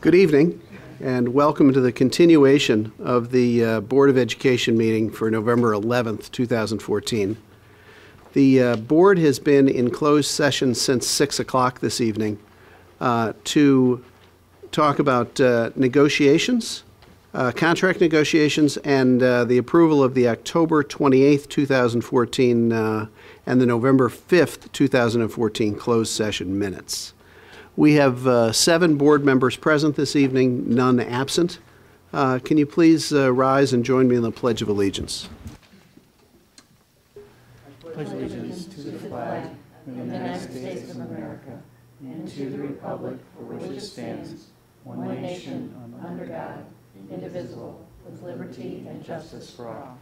Good evening, and welcome to the continuation of the Board of Education meeting for November 11th, 2014. The board has been in closed session since 6 o'clock this evening to talk about negotiations, contract negotiations, and the approval of the October 28th, 2014 and the November 5th, 2014 closed session minutes. We have 7 board members present this evening, none absent. Can you please rise and join me in the Pledge of Allegiance? I pledge allegiance to the flag of the United States of America and to the republic for which it stands, one nation, under God, indivisible, with liberty and justice for all.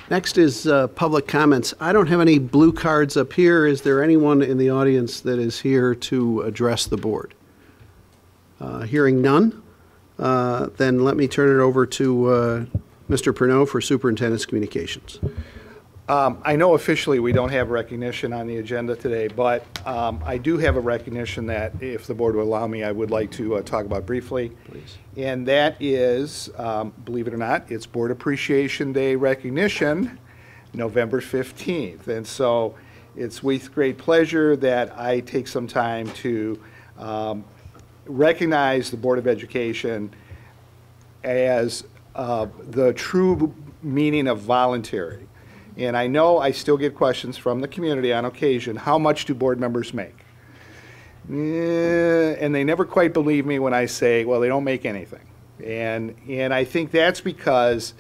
Next is public comments. I don't have any blue cards up here. Is there anyone in the audience that is here to address the board? Hearing none, then let me turn it over to Mr. Pernot for Superintendent's Communications. I know officially we don't have recognition on the agenda today, but I do have a recognition that, if the board will allow me, I would like to talk about briefly. Please. And that is, believe it or not, it's Board Appreciation Day recognition, November 15th. And so it's with great pleasure that I take some time to recognize the Board of Education as the true meaning of voluntary. And I know I still get questions from the community on occasion: how much do board members make? And they never quite believe me when I say, well, they don't make anything. And I think that's because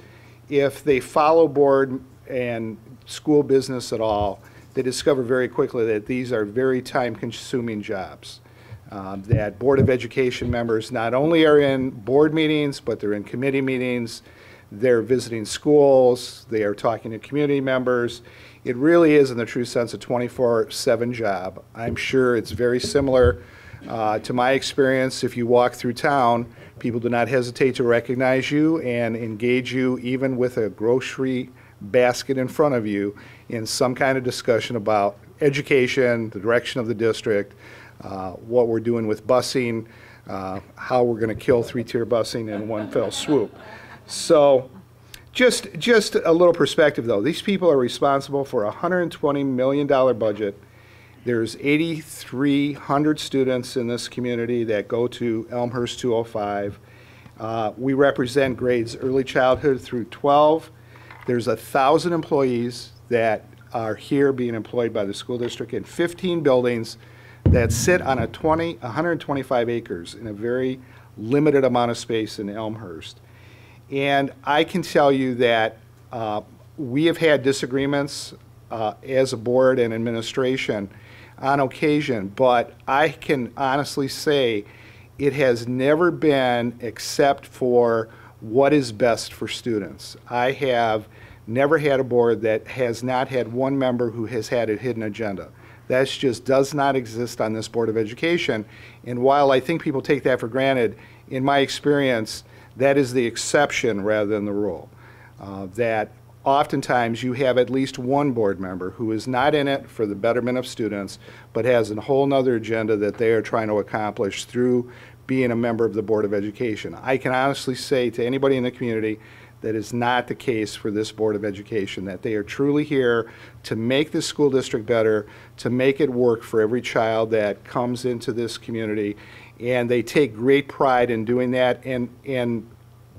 if they follow board and school business at all, they discover very quickly that these are very time-consuming jobs. That Board of Education members not only are in board meetings, but they're in committee meetings. They're visiting schools, they are talking to community members. It really is, in the true sense, a 24/7 job. I'm sure it's very similar to my experience. If you walk through town, people do not hesitate to recognize you and engage you, even with a grocery basket in front of you, in some kind of discussion about education, the direction of the district, what we're doing with busing, how we're going to kill 3-tier busing in one fell swoop. So just a little perspective, though. These people are responsible for a $120 million budget. There's 8,300 students in this community that go to Elmhurst 205. We represent grades early childhood through 12. There's 1,000 employees that are here being employed by the school district in 15 buildings that sit on 125 acres in a very limited amount of space in Elmhurst. And I can tell you that we have had disagreements as a board and administration on occasion, but I can honestly say it has never been except for what is best for students. I have never had a board that has not had one member who has had a hidden agenda. That just does not exist on this Board of Education. And while I think people take that for granted, in my experience, that is the exception rather than the rule. That oftentimes you have at least one board member who is not in it for the betterment of students, but has a whole nother agenda that they are trying to accomplish through being a member of the Board of Education. I can honestly say to anybody in the community that is not the case for this Board of Education, that they are truly here to make this school district better, to make it work for every child that comes into this community. And they take great pride in doing that and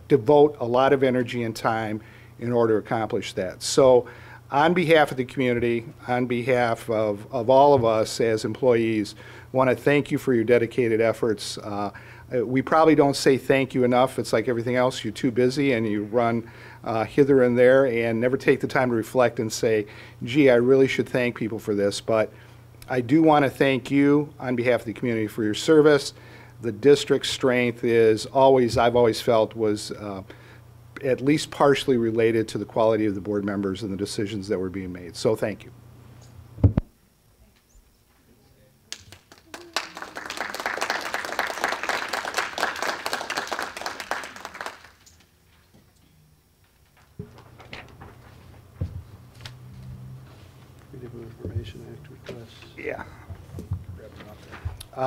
devote a lot of energy and time in order to accomplish that. So on behalf of the community, on behalf of all of us as employees, I want to thank you for your dedicated efforts. We probably don't say thank you enough. It's like everything else. You're too busy and you run hither and there and never take the time to reflect and say, gee, I really should thank people for this. But I do want to thank you on behalf of the community for your service. The district's strength is always, I've always felt, was at least partially related to the quality of the board members and the decisions that were being made. So thank you. Freedom of Information Act requests. Yeah.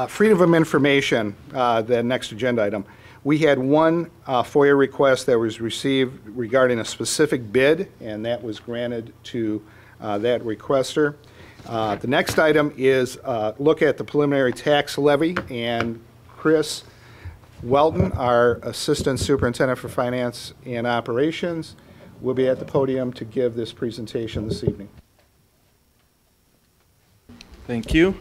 Freedom of information, the next agenda item. We had one FOIA request that was received regarding a specific bid, and that was granted to that requester. The next item is look at the preliminary tax levy, and Chris Welton, our Assistant Superintendent for Finance and Operations, will be at the podium to give this presentation this evening. Thank you.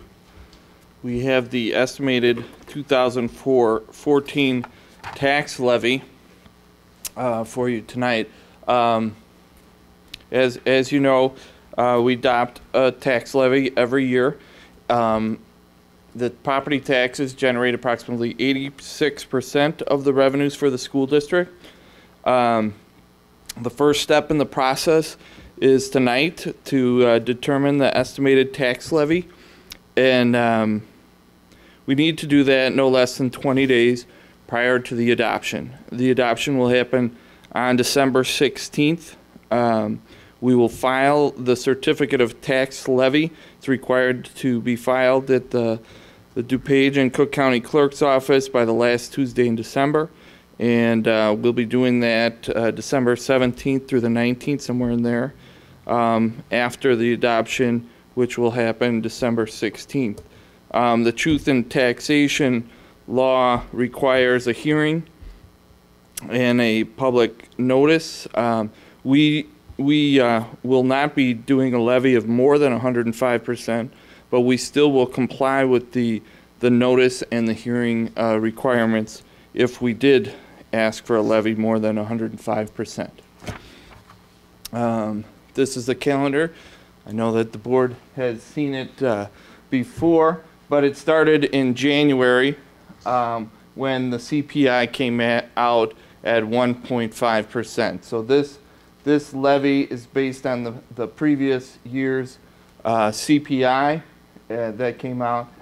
We have the estimated 2014 tax levy for you tonight. As you know, we adopt a tax levy every year. The property taxes generate approximately 86% of the revenues for the school district. The first step in the process is tonight to determine the estimated tax levy, and we need to do that no less than 20 days prior to the adoption. The adoption will happen on December 16th. We will file the certificate of tax levy. It's required to be filed at the DuPage and Cook County Clerk's office by the last Tuesday in December. And we'll be doing that December 17th through the 19th, somewhere in there, after the adoption, which will happen December 16th. The Truth in Taxation law requires a hearing and a public notice. We will not be doing a levy of more than 105%, but we still will comply with the notice and the hearing requirements if we did ask for a levy more than 105%. This is the calendar. I know that the board has seen it before, but it started in January when the CPI came out at 1.5%. So this levy is based on the previous year's CPI that came out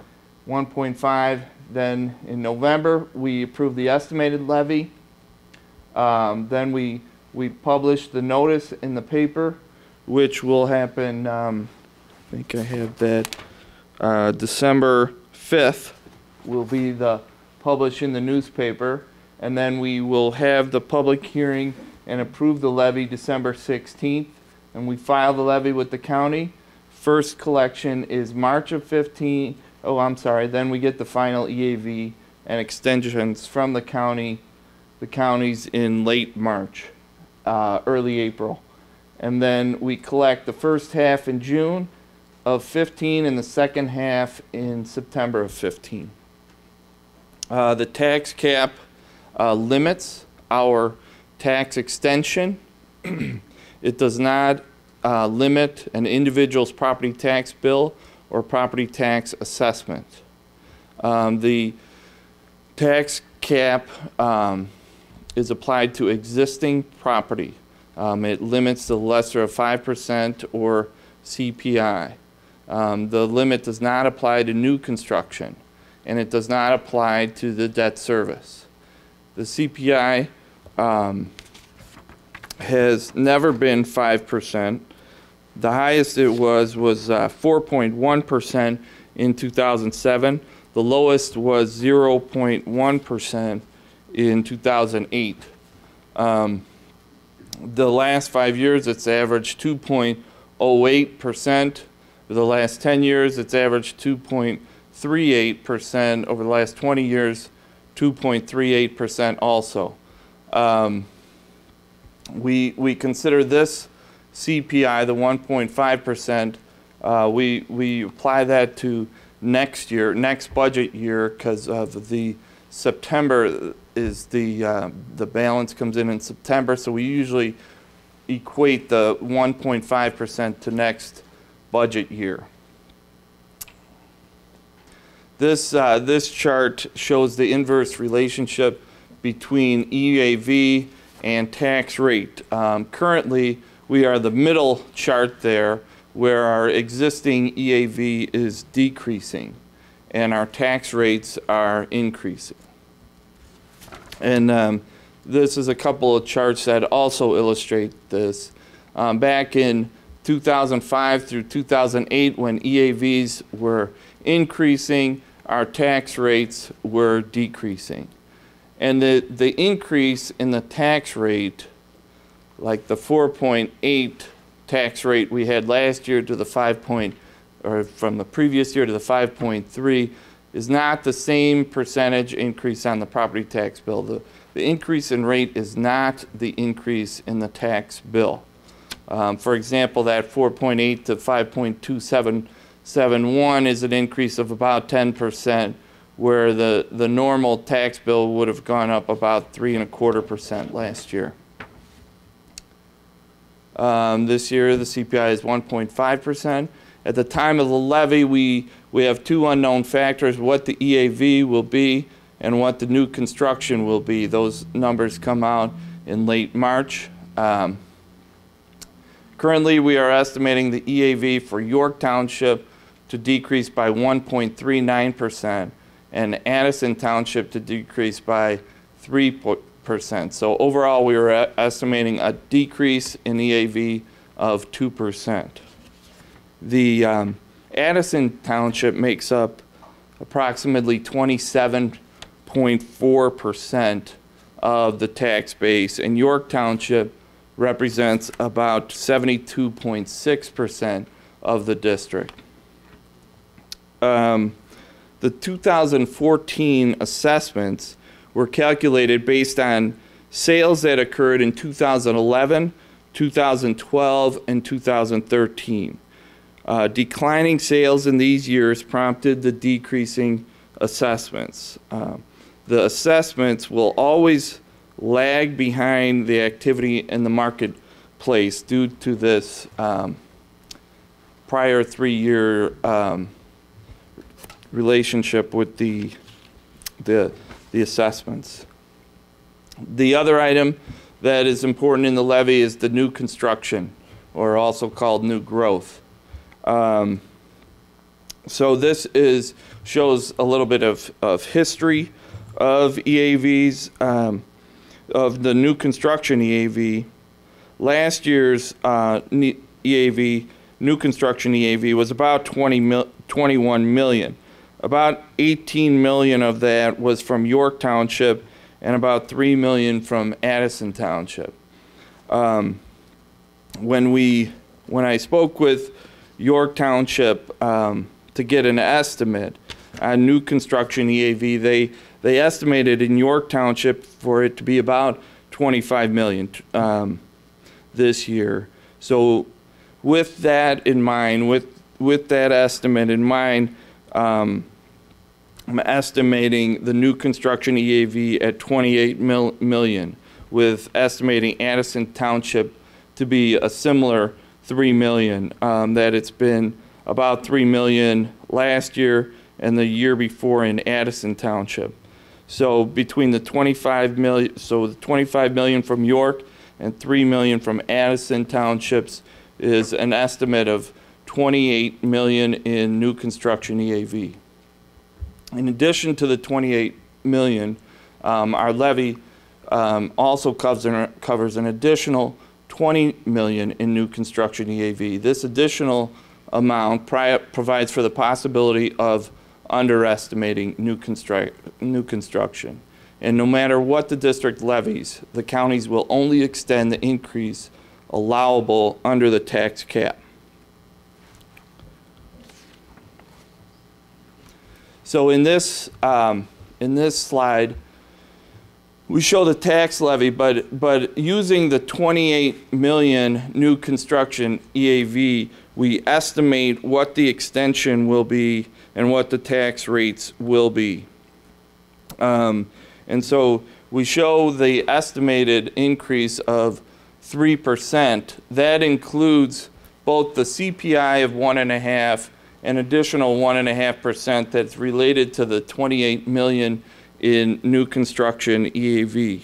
1.5. Then in November we approved the estimated levy. Then we published the notice in the paper, which will happen, I think I have that, December 5th will be the publish in the newspaper, and then we will have the public hearing and approve the levy December 16th, and we file the levy with the county. First collection is March of 15. Oh, I'm sorry. Then we get the final EAV and extensions from the counties in late March, early April. And then we collect the first half in June of 15 and the second half in September of 15. The tax cap limits our tax extension. It does not limit an individual's property tax bill or property tax assessment. The tax cap is applied to existing property. It limits the lesser of 5% or CPI. The limit does not apply to new construction, and it does not apply to the debt service. The CPI has never been 5%. The highest it was 4.1% in 2007. The lowest was 0.1% in 2008. The last 5 years, it's averaged 2.08%. For the last 10 years, it's averaged 2.38%. Over the last 20 years, 2.38% also. We consider this CPI, the 1.5%, we apply that to next budget year, because of the September is the balance comes in September, so we usually equate the 1.5% to next budget year. This chart shows the inverse relationship between EAV and tax rate. Currently, we are the middle chart there, where our existing EAV is decreasing and our tax rates are increasing. And this is a couple of charts that also illustrate this. Back in 2005 through 2008, when EAVs were increasing, our tax rates were decreasing. And the increase in the tax rate, like the 4.8 tax rate we had last year to the from the previous year to the 5.3, is not the same percentage increase on the property tax bill. The increase in rate is not the increase in the tax bill. For example, that 4.8 to 5.2771 is an increase of about 10%, where the normal tax bill would have gone up about 3.25% last year. This year, the CPI is 1.5%. At the time of the levy, we have two unknown factors: what the EAV will be and what the new construction will be. Those numbers come out in late March. Currently, we are estimating the EAV for York Township to decrease by 1.39% and Addison Township to decrease by 3%. So overall, we are estimating a decrease in EAV of 2%. The Addison Township makes up approximately 27.4% of the tax base, and York Township represents about 72.6% of the district. The 2014 assessments were calculated based on sales that occurred in 2011, 2012, and 2013. Declining sales in these years prompted the decreasing assessments. The assessments will always lag behind the activity in the marketplace due to this prior 3-year relationship with the assessments. The other item that is important in the levy is the new construction, or also called new growth. So this shows a little bit of history of EAVs, of the new construction EAV. Last year's EAV, new construction EAV, was about 21 million. About 18 million of that was from York Township and about 3 million from Addison Township. When I spoke with York Township to get an estimate on new construction EAV, they estimated in York Township for it to be about 25 million this year. So with that in mind, with that estimate in mind, I'm estimating the new construction EAV at 28 million, with estimating Addison Township to be a similar 3 million, that it's been about 3 million last year and the year before in Addison Township. So between the 25 million, so the 25 million from York and 3 million from Addison Townships is an estimate of 28 million in new construction EAV. In addition to the 28 million, our levy also covers an additional 20 million in new construction EAV. This additional amount provides for the possibility of underestimating new construction. And no matter what the district levies, the counties will only extend the increase allowable under the tax cap. So in this slide, we show the tax levy, but using the 28 million new construction EAV, we estimate what the extension will be and what the tax rates will be. And so we show the estimated increase of 3%. That includes both the CPI of 1.5% and additional 1.5% that's related to the 28 million in new construction EAV.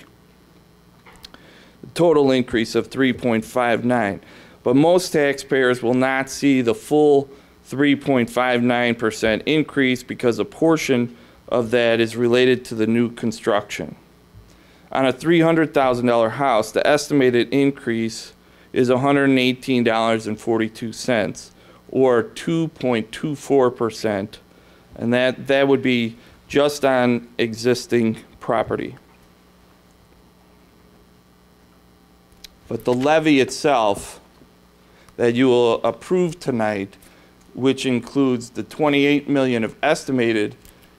The total increase of 3.59. But most taxpayers will not see the full 3.59% increase because a portion of that is related to the new construction. On a $300,000 house, the estimated increase is $118.42, or 2.24%, And that would be just on existing property. But the levy itself that you will approve tonight, which includes the 28 million of estimated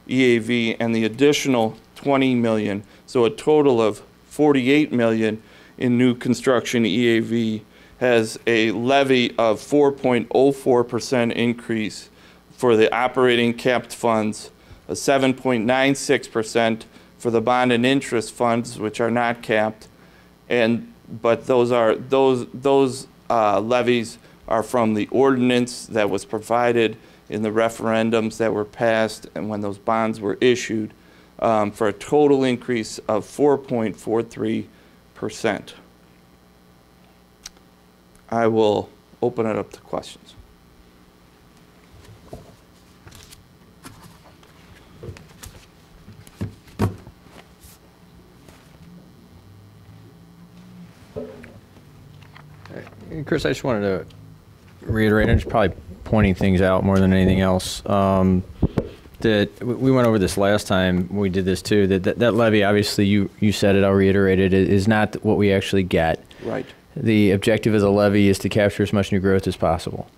EAV and the additional 20 million, so a total of 48 million in new construction EAV, has a levy of 4.04% increase for the operating capped funds, a 7.96% for the bond and interest funds, which are not capped, but those levies are from the ordinance that was provided in the referendums that were passed and when those bonds were issued, for a total increase of 4.43%. I will open it up to questions. Chris, I just wanted to reiterate, and just probably pointing things out more than anything else, that we went over this last time we did this too, that levy, obviously you said it, I'll reiterate it, is not what we actually get. Right. The objective of the levy is to capture as much new growth as possible.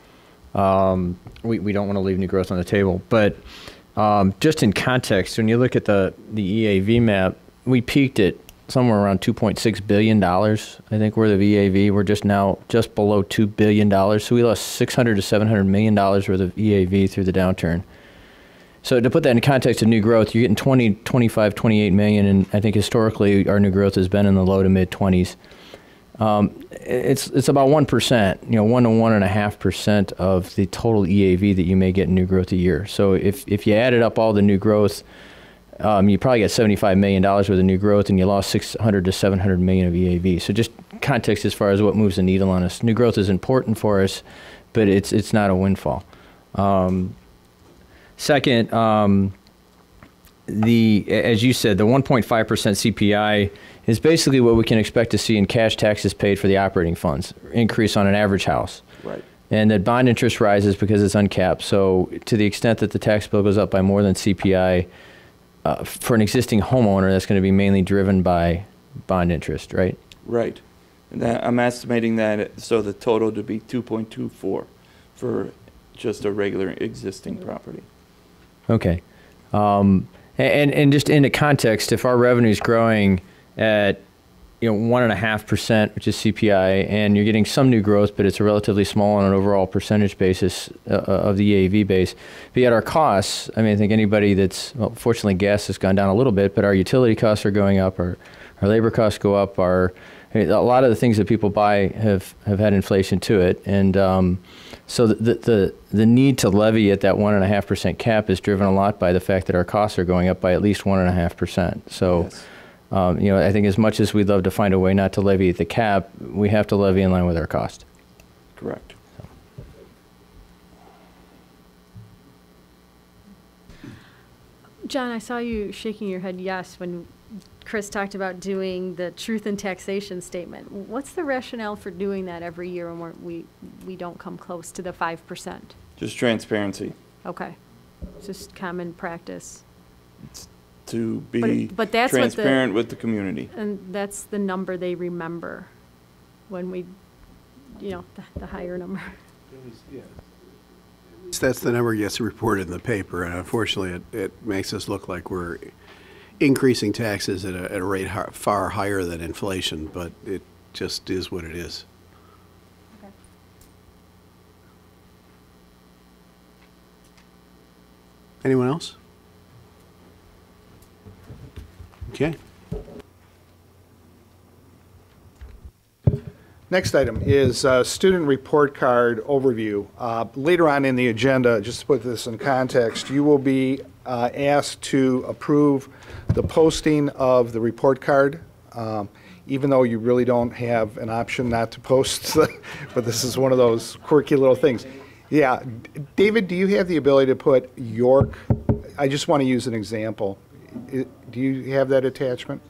We don't want to leave new growth on the table, but just in context, when you look at the EAV map, we peaked at somewhere around $2.6 billion, I think, worth of EAV. We're just now just below $2 billion. So we lost $600 to $700 million worth of EAV through the downturn. So to put that in context of new growth, you're getting 20, 25, 28 million, and I think historically our new growth has been in the low to mid 20s. It's about 1%, 1 to 1.5% of the total EAV that you may get in new growth a year. So if you added up all the new growth, you probably get $75 million worth of new growth, and you lost 600 to 700 million of EAV. So just context as far as what moves the needle on us. New growth is important for us, but it's not a windfall. Second, as you said, the 1.5% CPI is basically what we can expect to see in cash taxes paid for the operating funds, increase on an average house. Right. And that bond interest rises because it's uncapped. So to the extent that the tax bill goes up by more than CPI, for an existing homeowner, that's going to be mainly driven by bond interest, right? Right. And I'm estimating that so the total to be 2.24 for just a regular existing property. Okay. And just into context, if our revenue is growing at 1.5%, which is CPI, and you're getting some new growth, but it's a relatively small on an overall percentage basis of the EAV base. But yet our costs, I mean, I think anybody that's, well, fortunately gas has gone down a little bit, but our utility costs are going up, our labor costs go up, a lot of the things that people buy have had inflation to it. And so the need to levy at that 1.5% cap is driven a lot by the fact that our costs are going up by at least 1.5%. So. Yes. I think as much as we'd love to find a way not to levy at the cap, we have to levy in line with our cost. Correct. John, I saw you shaking your head yes when Chris talked about doing the truth in taxation statement. What's the rationale for doing that every year when we don't come close to the 5%? Just transparency. Okay. It's just common practice. It's to be but that's transparent with the community. And that's the number they remember when we, the higher number. That's the number gets reported in the paper, and unfortunately it makes us look like we're increasing taxes at a rate far higher than inflation, but it just is what it is. Okay. Anyone else? Okay. Next item is student report card overview. Later on in the agenda, just to put this in context, you will be asked to approve the posting of the report card, even though you really don't have an option not to post, but this is one of those quirky little things. Yeah, David, do you have the ability to put York? I just want to use an example. Do you have that attachment?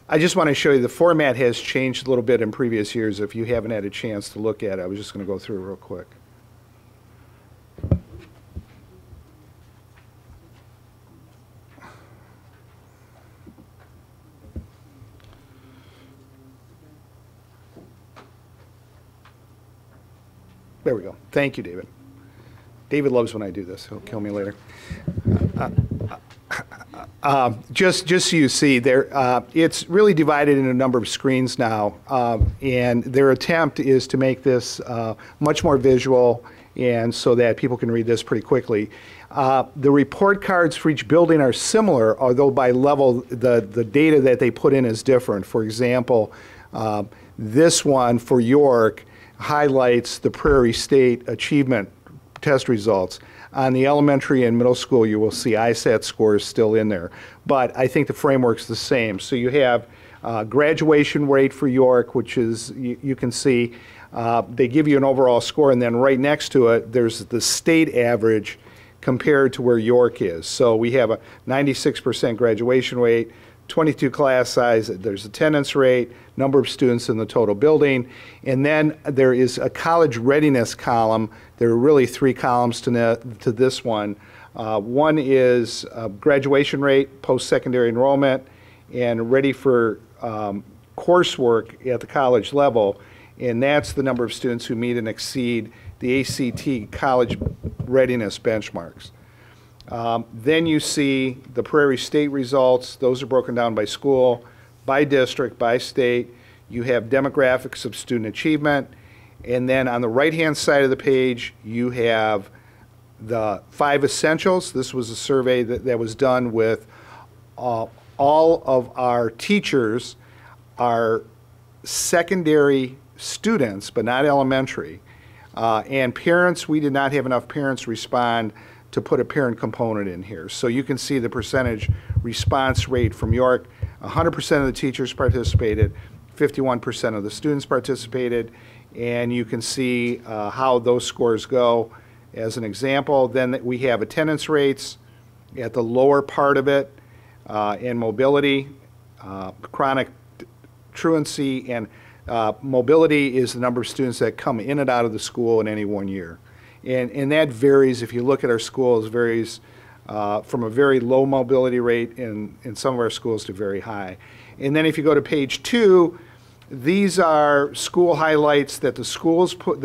I just want to show you the format has changed a little bit in previous years. If you haven't had a chance to look at it, I was just going to go through it real quick. There we go. Thank you, David. David loves when I do this. He'll kill me later. Just so you see, there, it's really divided into a number of screens now, and their attempt is to make this much more visual and so that people can read this pretty quickly. The report cards for each building are similar, although by level, the data that they put in is different. For example, this one for York highlights the Prairie State achievement test results. On the elementary and middle school, you will see ISAT scores still in there. But I think the framework's the same. So you have graduation rate for York, which is, you can see, they give you an overall score, and then right next to it, there's the state average compared to where York is. So we have a 96% graduation rate, 22 class size, there's attendance rate, number of students in the total building, and then there is a college readiness column. There are really three columns to this one. One is graduation rate, post-secondary enrollment, and ready for coursework at the college level, and that's the number of students who meet and exceed the ACT college readiness benchmarks. Then you see the Prairie State results. Those are broken down by school, by district, by state. You have demographics of student achievement. And then on the right-hand side of the page, you have the 5 essentials. This was a survey that was done with all of our teachers, our secondary students, but not elementary. And parents, we did not have enough parents respond to put a parent component in here. So you can see the percentage response rate from York. 100% of the teachers participated, 51% of the students participated, and you can see how those scores go. As an example, then we have attendance rates at the lower part of it, and mobility, chronic truancy, and mobility is the number of students that come in and out of the school in any one year. And that varies, if you look at our schools, varies from a very low mobility rate in some of our schools to very high. And then if you go to page 2, these are school highlights that the schools put,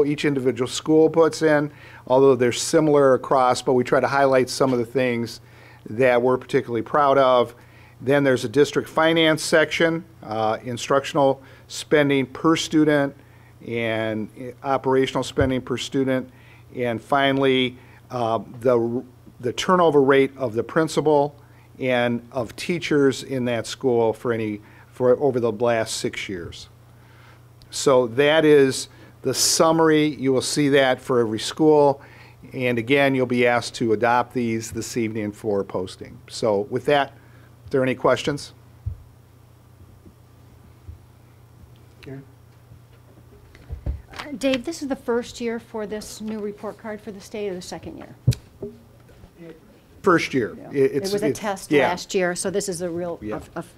each individual school puts in, although they're similar across, but we try to highlight some of the things that we're particularly proud of. Then there's a district finance section, instructional spending per student, and operational spending per student, and finally the turnover rate of the principal and of teachers in that school for over the last 6 years. So that is the summary. You will see that for every school, and again, you'll be asked to adopt these this evening for posting. So with that, are there any questions? Karen? Dave, this is the first year for this new report card for the state, or the second year? First year. Yeah. It was a test last year, so this is a real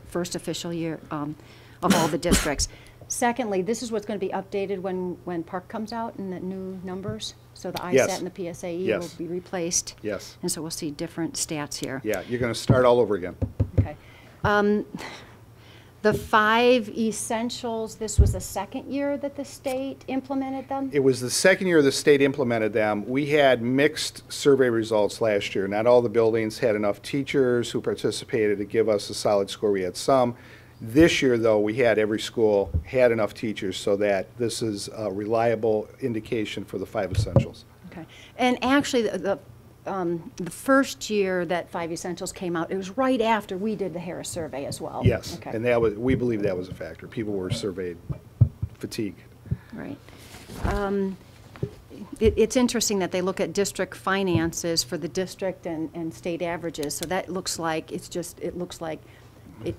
first official year of all the districts. Secondly, this is what's going to be updated when Park comes out and the new numbers. So the ISAT and the PSAE will be replaced. Yes. And so we'll see different stats here. Yeah, you're going to start all over again. Okay. The 5 essentials, this was the second year that the state implemented them? It was the second year the state implemented them. We had mixed survey results last year. Not all the buildings had enough teachers who participated to give us a solid score. We had some. This year, though, we had every school had enough teachers so that this is a reliable indication for the 5 essentials. Okay. And actually, the first year that 5 Essentials came out, it was right after we did the Harris survey as well. Yes, okay. and we believe that was a factor. People were surveyed fatigue. Right. It's interesting that they look at district finances for the district and state averages. So that looks like it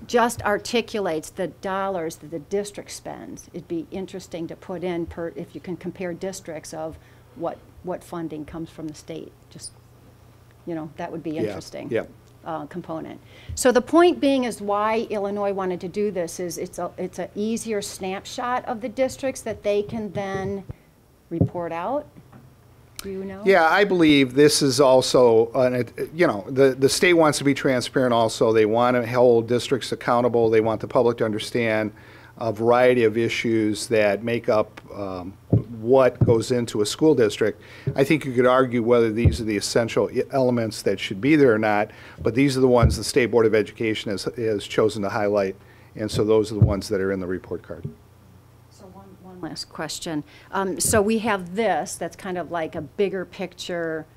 just articulates the dollars that the district spends. It'd be interesting to put in if you can compare districts of what funding comes from the state. Just, that would be interesting. Yeah. component. So the point being is why Illinois wanted to do this is it's an easier snapshot of the districts that they can then report out. Do you know? Yeah, I believe this is also, the state wants to be transparent also. They want to hold districts accountable. They want the public to understand a variety of issues that make up what goes into a school district. I think you could argue whether these are the essential elements that should be there or not, but these are the ones the State Board of Education has chosen to highlight, and so those are the ones that are in the report card. So one last question. So we have this that's kind of like a bigger picture,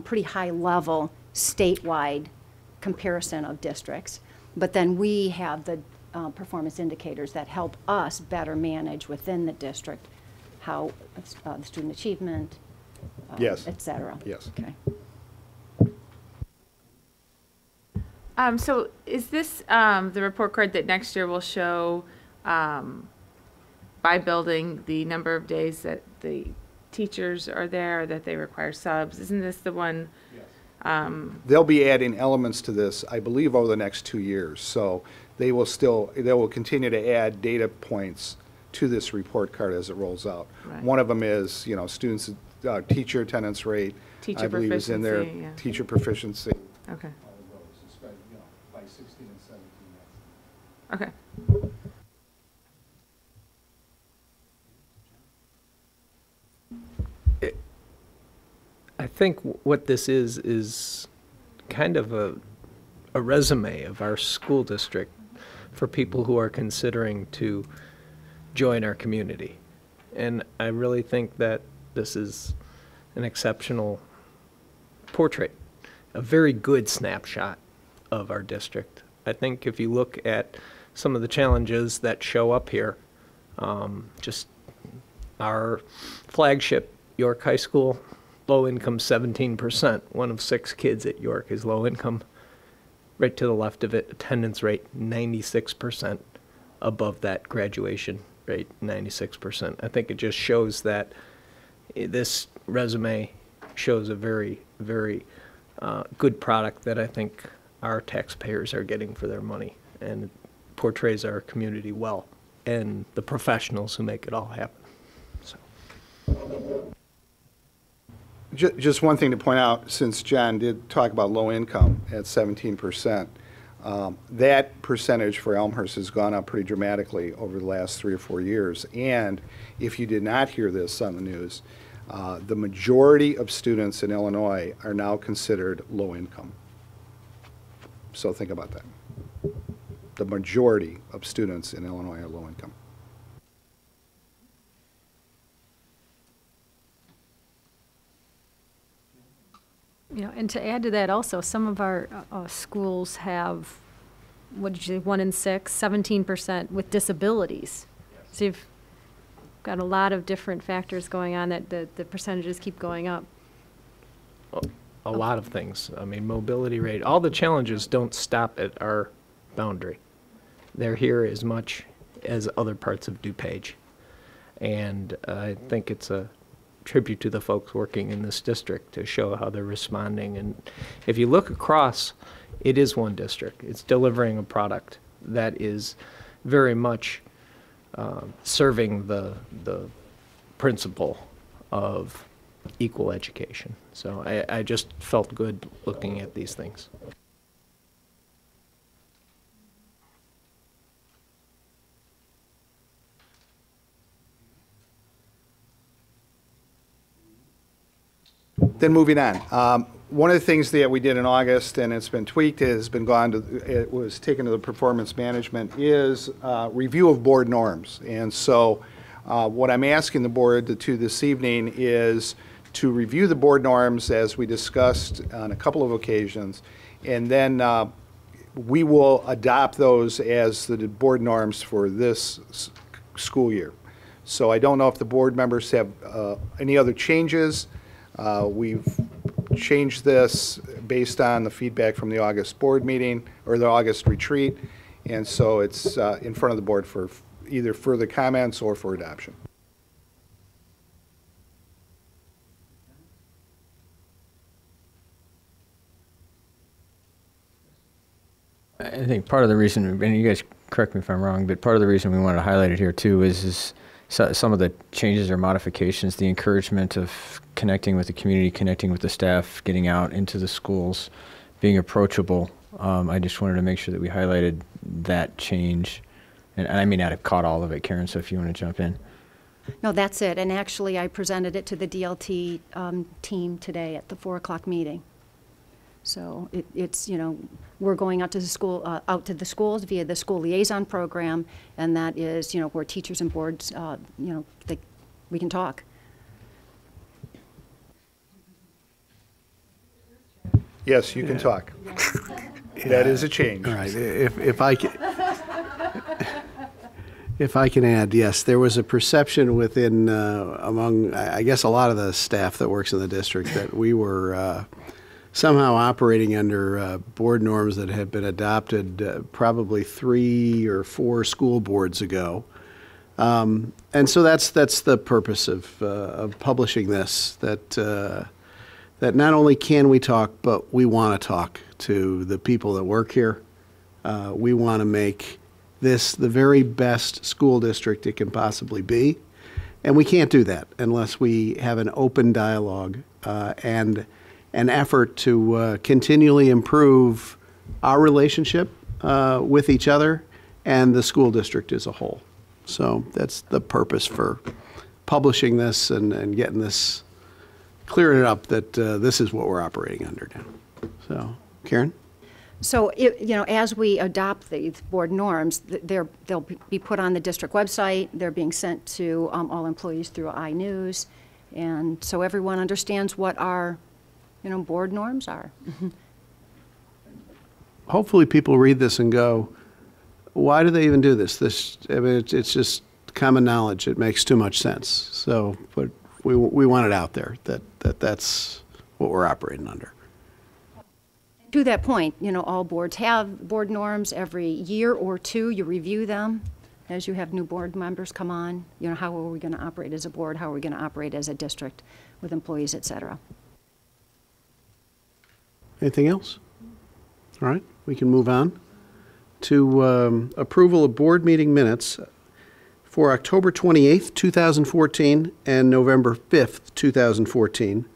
pretty high level statewide comparison of districts, but then we have the performance indicators that help us better manage within the district how the student achievement, Yes. et cetera. Yes. Okay. So is this the report card that next year will show by building the number of days that the teachers are there, or that they require subs? Isn't this the one? Yes. They'll be adding elements to this, I believe, over the next 2 years. So they will continue to add data points to this report card as it rolls out. Right. One of them is, students, teacher attendance rate. Teacher I believe is in there. proficiency, yeah. Teacher proficiency. Okay. All of those, by 16 and 17. Okay. I think what this is kind of a resume of our school district for people who are considering to join our community. And I really think that this is an exceptional portrait, a very good snapshot of our district. I think if you look at some of the challenges that show up here, just our flagship, York High School, low income 17%. One of 6 kids at York is low income. Right to the left of it, attendance rate 96%. Above that, graduation rate 96%. I think it just shows that this resume shows a very, very good product that I think our taxpayers are getting for their money, and it portrays our community well and the professionals who make it all happen. So. Just one thing to point out, since John did talk about low income at 17%, that percentage for Elmhurst has gone up pretty dramatically over the last 3 or 4 years. And if you did not hear this on the news, the majority of students in Illinois are now considered low income. So think about that. The majority of students in Illinois are low income. And to add to that also, some of our schools have, what did you say, 1 in 6, 17% with disabilities. So you've got a lot of different factors going on that the percentages keep going up. A lot of things. I mean, mobility rate, all the challenges don't stop at our boundary. They're here as much as other parts of DuPage. And I think it's a tribute to the folks working in this district to show how they're responding. And if you look across, it is one district. It's delivering a product that is very much serving the principle of equal education. So I just felt good looking at these things. Then moving on. One of the things that we did in August, and it's been tweaked, it was taken to the performance management, is review of board norms. And so what I'm asking the board to do this evening is to review the board norms as we discussed on a couple of occasions, and then we will adopt those as the board norms for this school year. So I don't know if the board members have any other changes. We've changed this based on the feedback from the August board meeting, or the August retreat, and so it's in front of the board for either further comments or for adoption. I think part of the reason, and you guys correct me if I'm wrong, but part of the reason we wanted to highlight it here too is some of the changes or modifications, the encouragement of connecting with the community, connecting with the staff, getting out into the schools, being approachable. I just wanted to make sure that we highlighted that change. And I may not have caught all of it, Karen, so if you want to jump in. No, that's it. And actually, I presented it to the DLT team today at the 4 o'clock meeting. So it's, you know, we're going out to the school, out to the schools via the school liaison program, and that is, you know, where teachers and boards, you know, we can talk. Yes, you can talk. That is a change. All right, if I can add, yes, there was a perception within, among, I guess, a lot of the staff that works in the district that we were somehow operating under board norms that had been adopted probably 3 or 4 school boards ago. And so that's the purpose of publishing this, that not only can we talk, but we want to talk to the people that work here. We want to make this the very best school district it can possibly be. And we can't do that unless we have an open dialogue and an effort to continually improve our relationship with each other and the school district as a whole. So that's the purpose for publishing this and getting this, clearing it up that this is what we're operating under now. So, Karen? So, you know, as we adopt these board norms, they'll be put on the district website. They're being sent to all employees through iNews. And so everyone understands what our, you know, board norms are. Hopefully people read this and go, why do they even do this? I mean, it's just common knowledge. It makes too much sense. So, but we want it out there that's what we're operating under. To that point, you know, all boards have board norms. Every year or two, you review them as you have new board members come on. You know, how are we going to operate as a board? How are we going to operate as a district with employees, et cetera? Anything else? All right, we can move on to approval of board meeting minutes for October 28th, 2014 and November 5th, 2014.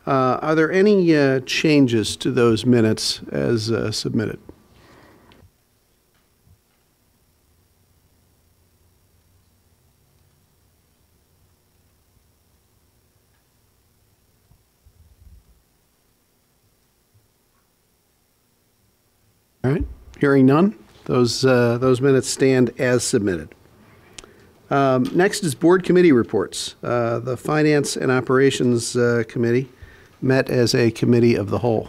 Are there any changes to those minutes as submitted? All right, hearing none, those minutes stand as submitted. Next is board committee reports. The Finance and Operations Committee met as a committee of the whole.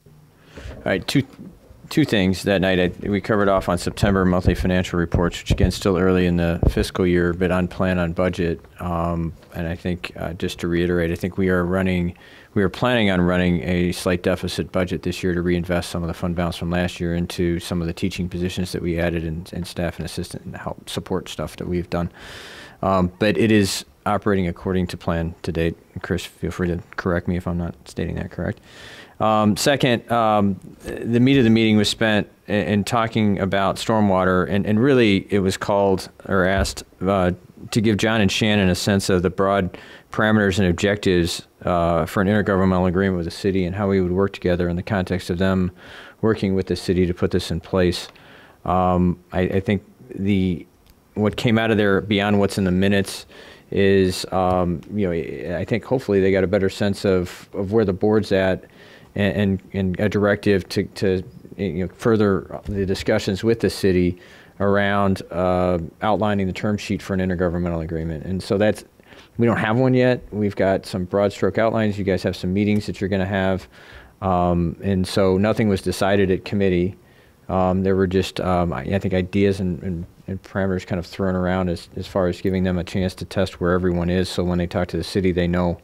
All right, two things that night. We covered off on September monthly financial reports, which again, still early in the fiscal year, but on plan, on budget. And I think, just to reiterate, I think we are planning on running a slight deficit budget this year to reinvest some of the fund balance from last year into some of the teaching positions that we added and staff and assistant and help support stuff that we've done. But it is operating according to plan to date. Chris, feel free to correct me if I'm not stating that correct. Second, the meat of the meeting was spent in talking about stormwater, and really it was called or asked to give John and Shannon a sense of the broad parameters and objectives for an intergovernmental agreement with the city and how we would work together in the context of them working with the city to put this in place. I think what came out of there beyond what's in the minutes is, I think hopefully they got a better sense of where the board's at and a directive to further the discussions with the city around outlining the term sheet for an intergovernmental agreement. And so we don't have one yet. We've got some broad stroke outlines. You guys have some meetings that you're going to have. And so nothing was decided at committee. There were just, I think, ideas and parameters kind of thrown around as far as giving them a chance to test where everyone is. So when they talk to the city, they know,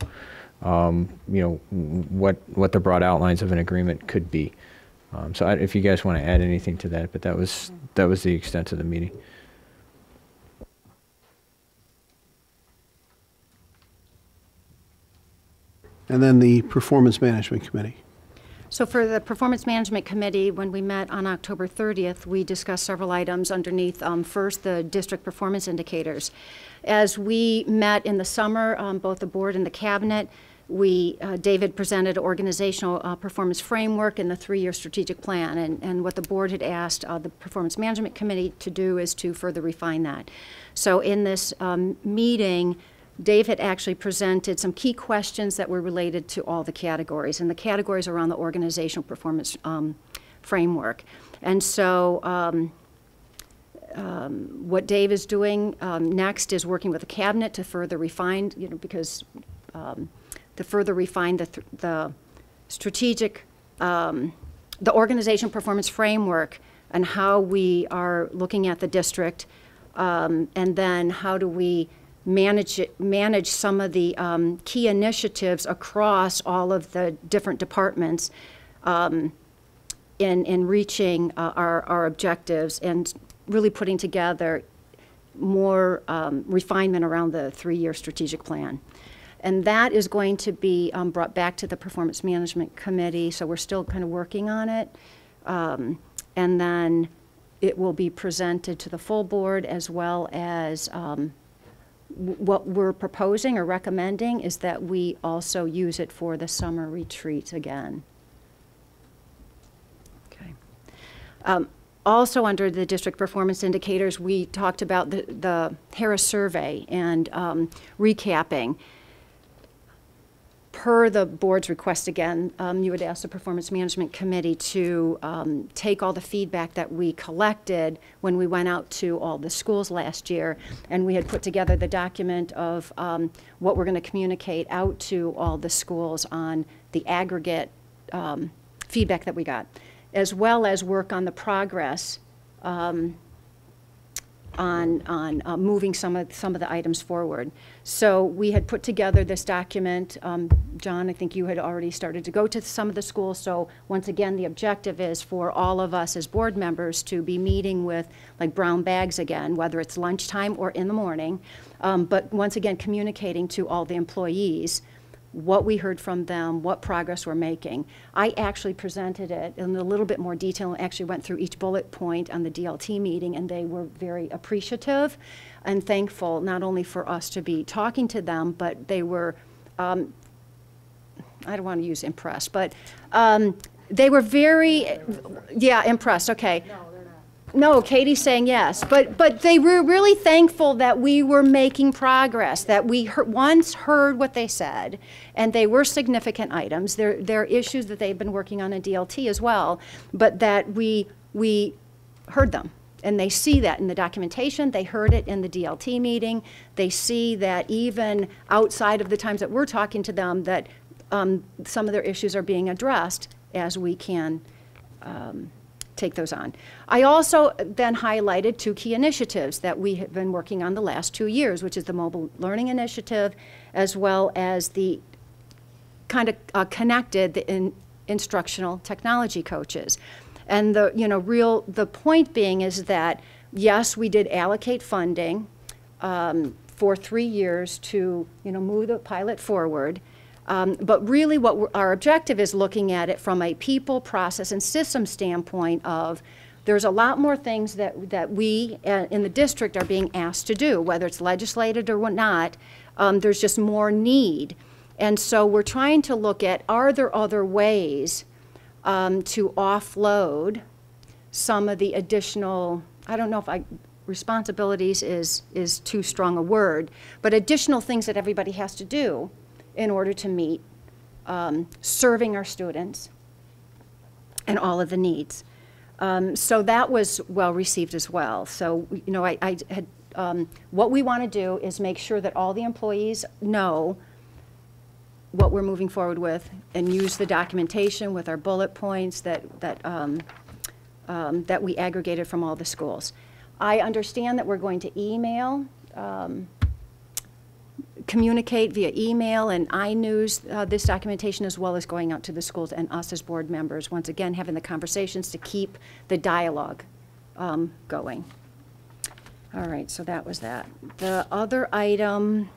what the broad outlines of an agreement could be. So if you guys want to add anything to that, but that was the extent of the meeting. And then the Performance Management Committee. So for the Performance Management Committee, when we met on October 30th, we discussed several items underneath, first, the district performance indicators. As we met in the summer, both the board and the cabinet, David presented an organizational performance framework and the 3-year strategic plan. And what the board had asked the Performance Management Committee to do is to further refine that. So in this meeting, Dave had actually presented some key questions that were related to all the categories, and the categories around the organizational performance framework. And so what Dave is doing next is working with the cabinet to further refine, because to further refine the strategic, the organizational performance framework and how we are looking at the district, and then how do we manage some of the key initiatives across all of the different departments in reaching our objectives and really putting together more refinement around the 3-year strategic plan. And that is going to be brought back to the Performance Management Committee, so we're still kind of working on it. And then it will be presented to the full board, as well as what we're proposing or recommending is that we also use it for the summer retreat again. Okay. Also under the district performance indicators, we talked about the Harris survey and recapping. Per the board's request again, you would ask the Performance Management Committee to take all the feedback that we collected when we went out to all the schools last year, and we had put together the document of what we're going to communicate out to all the schools on the aggregate feedback that we got, as well as work on the progress on moving some of the items forward. So we had put together this document. John, I think you had already started to go to some of the schools. So once again, the objective is for all of us as board members to be meeting with like brown bags again, whether it's lunchtime or in the morning. But once again, communicating to all the employees what we heard from them, what progress we're making. I actually presented it in a little bit more detail and actually went through each bullet point on the DLT meeting, and they were very appreciative and thankful not only for us to be talking to them, but they were, I don't want to use impressed, but they were very, yeah, impressed, okay. No, Katie's saying yes, but they were really thankful that we were making progress, that we once heard what they said, and they were significant items. They're issues that they've been working on in DLT as well, but that we heard them. And they see that in the documentation, they heard it in the DLT meeting, they see that even outside of the times that we're talking to them, that some of their issues are being addressed as we can take those on. I also then highlighted 2 key initiatives that we have been working on the last 2 years, which is the mobile learning initiative, as well as the kind of connected the instructional technology coaches. And the point being is that yes, we did allocate funding for 3 years to move the pilot forward. But really what our objective is looking at it from a people, process, and system standpoint of there's a lot more things that we in the district are being asked to do, whether it's legislated or whatnot. There's just more need. And so we're trying to look at, are there other ways to offload some of the additional, I don't know if responsibilities is too strong a word, but additional things that everybody has to do in order to meet serving our students and all of the needs. So that was well received as well. So, I had, what we want to do is make sure that all the employees know what we're moving forward with and use the documentation with our bullet points that we aggregated from all the schools. I understand that we're going to email communicate via email and iNews this documentation, as well as going out to the schools and us as board members, once again having the conversations to keep the dialogue going. All right, so that was that. The other item,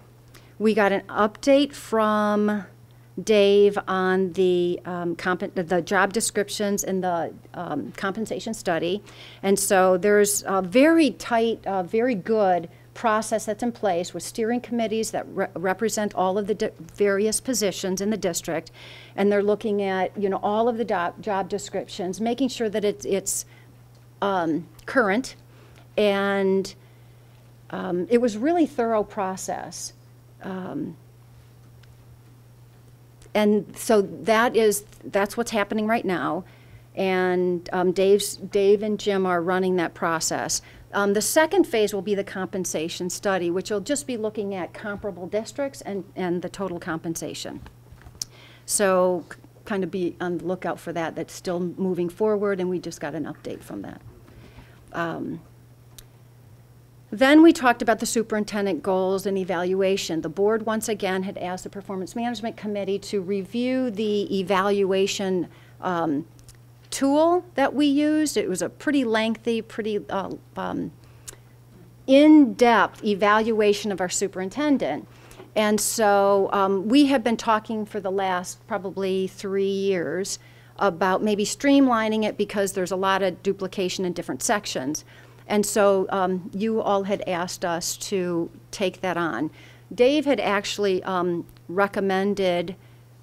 we got an update from Dave on the job descriptions and the compensation study. And so there's a very tight, very good process that's in place with steering committees that represent all of the various positions in the district. And they're looking at, you know, all of the job descriptions, making sure that it's current. And it was really thorough process. And so that's what's happening right now. And Dave and Jim are running that process. The second phase will be the compensation study, which will just be looking at comparable districts and the total compensation. So kind of be on the lookout for that. That's still moving forward, and we just got an update from that. Then we talked about the superintendent goals and evaluation. The board once again had asked the Performance Management Committee to review the evaluation tool that we used. It was a pretty lengthy, pretty in-depth evaluation of our superintendent. And so we have been talking for the last probably 3 years about maybe streamlining it because there's a lot of duplication in different sections. And so you all had asked us to take that on. Dave had actually recommended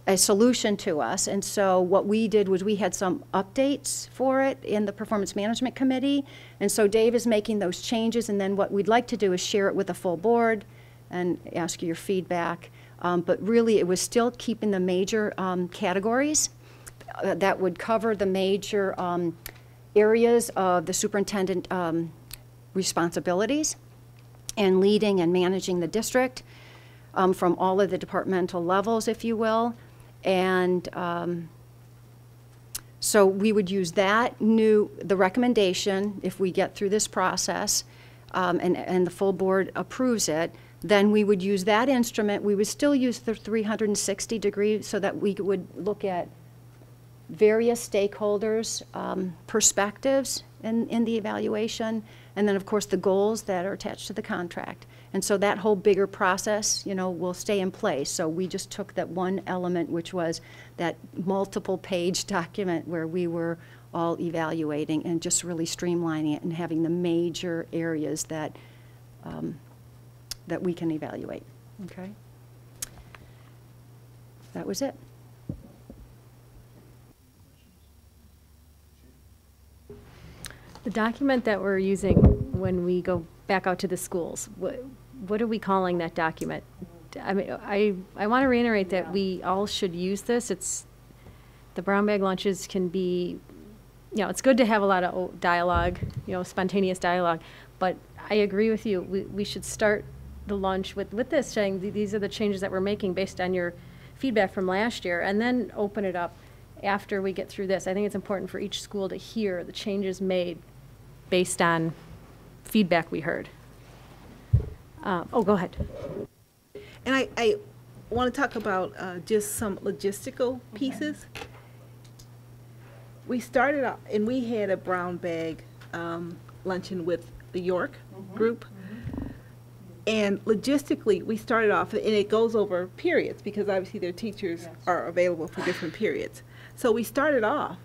a solution to us, and so what we did was we had some updates for it in the Performance Management Committee, and so Dave is making those changes, and then what we'd like to do is share it with the full board and ask you your feedback. But really it was still keeping the major categories that would cover the major areas of the superintendent responsibilities and leading and managing the district from all of the departmental levels, if you will. And so we would use the recommendation, if we get through this process and the full board approves it, then we would use that instrument. We would still use the 360 degree so that we would look at various stakeholders' perspectives in the evaluation, and then of course the goals that are attached to the contract. And so that whole bigger process, you know, will stay in place. So we just took that one element, which was that multiple page document where we were all evaluating and just really streamlining it and having the major areas that that we can evaluate. Okay? That was it. The document that we're using when we go back out to the schools, what are we calling that document? I mean, I want to reiterate that we all should use this. It's, the brown bag lunches can be, you know, it's good to have a lot of dialogue, you know, spontaneous dialogue, but I agree with you. We should start the lunch with this, saying these are the changes that we're making based on your feedback from last year, and then open it up after we get through this. I think it's important for each school to hear the changes made based on feedback we heard. Go ahead. And I want to talk about just some logistical pieces. We started out, and we had a brown bag luncheon with the York group. And logistically, we started off, and it goes over periods because obviously their teachers are available for different periods. So we started off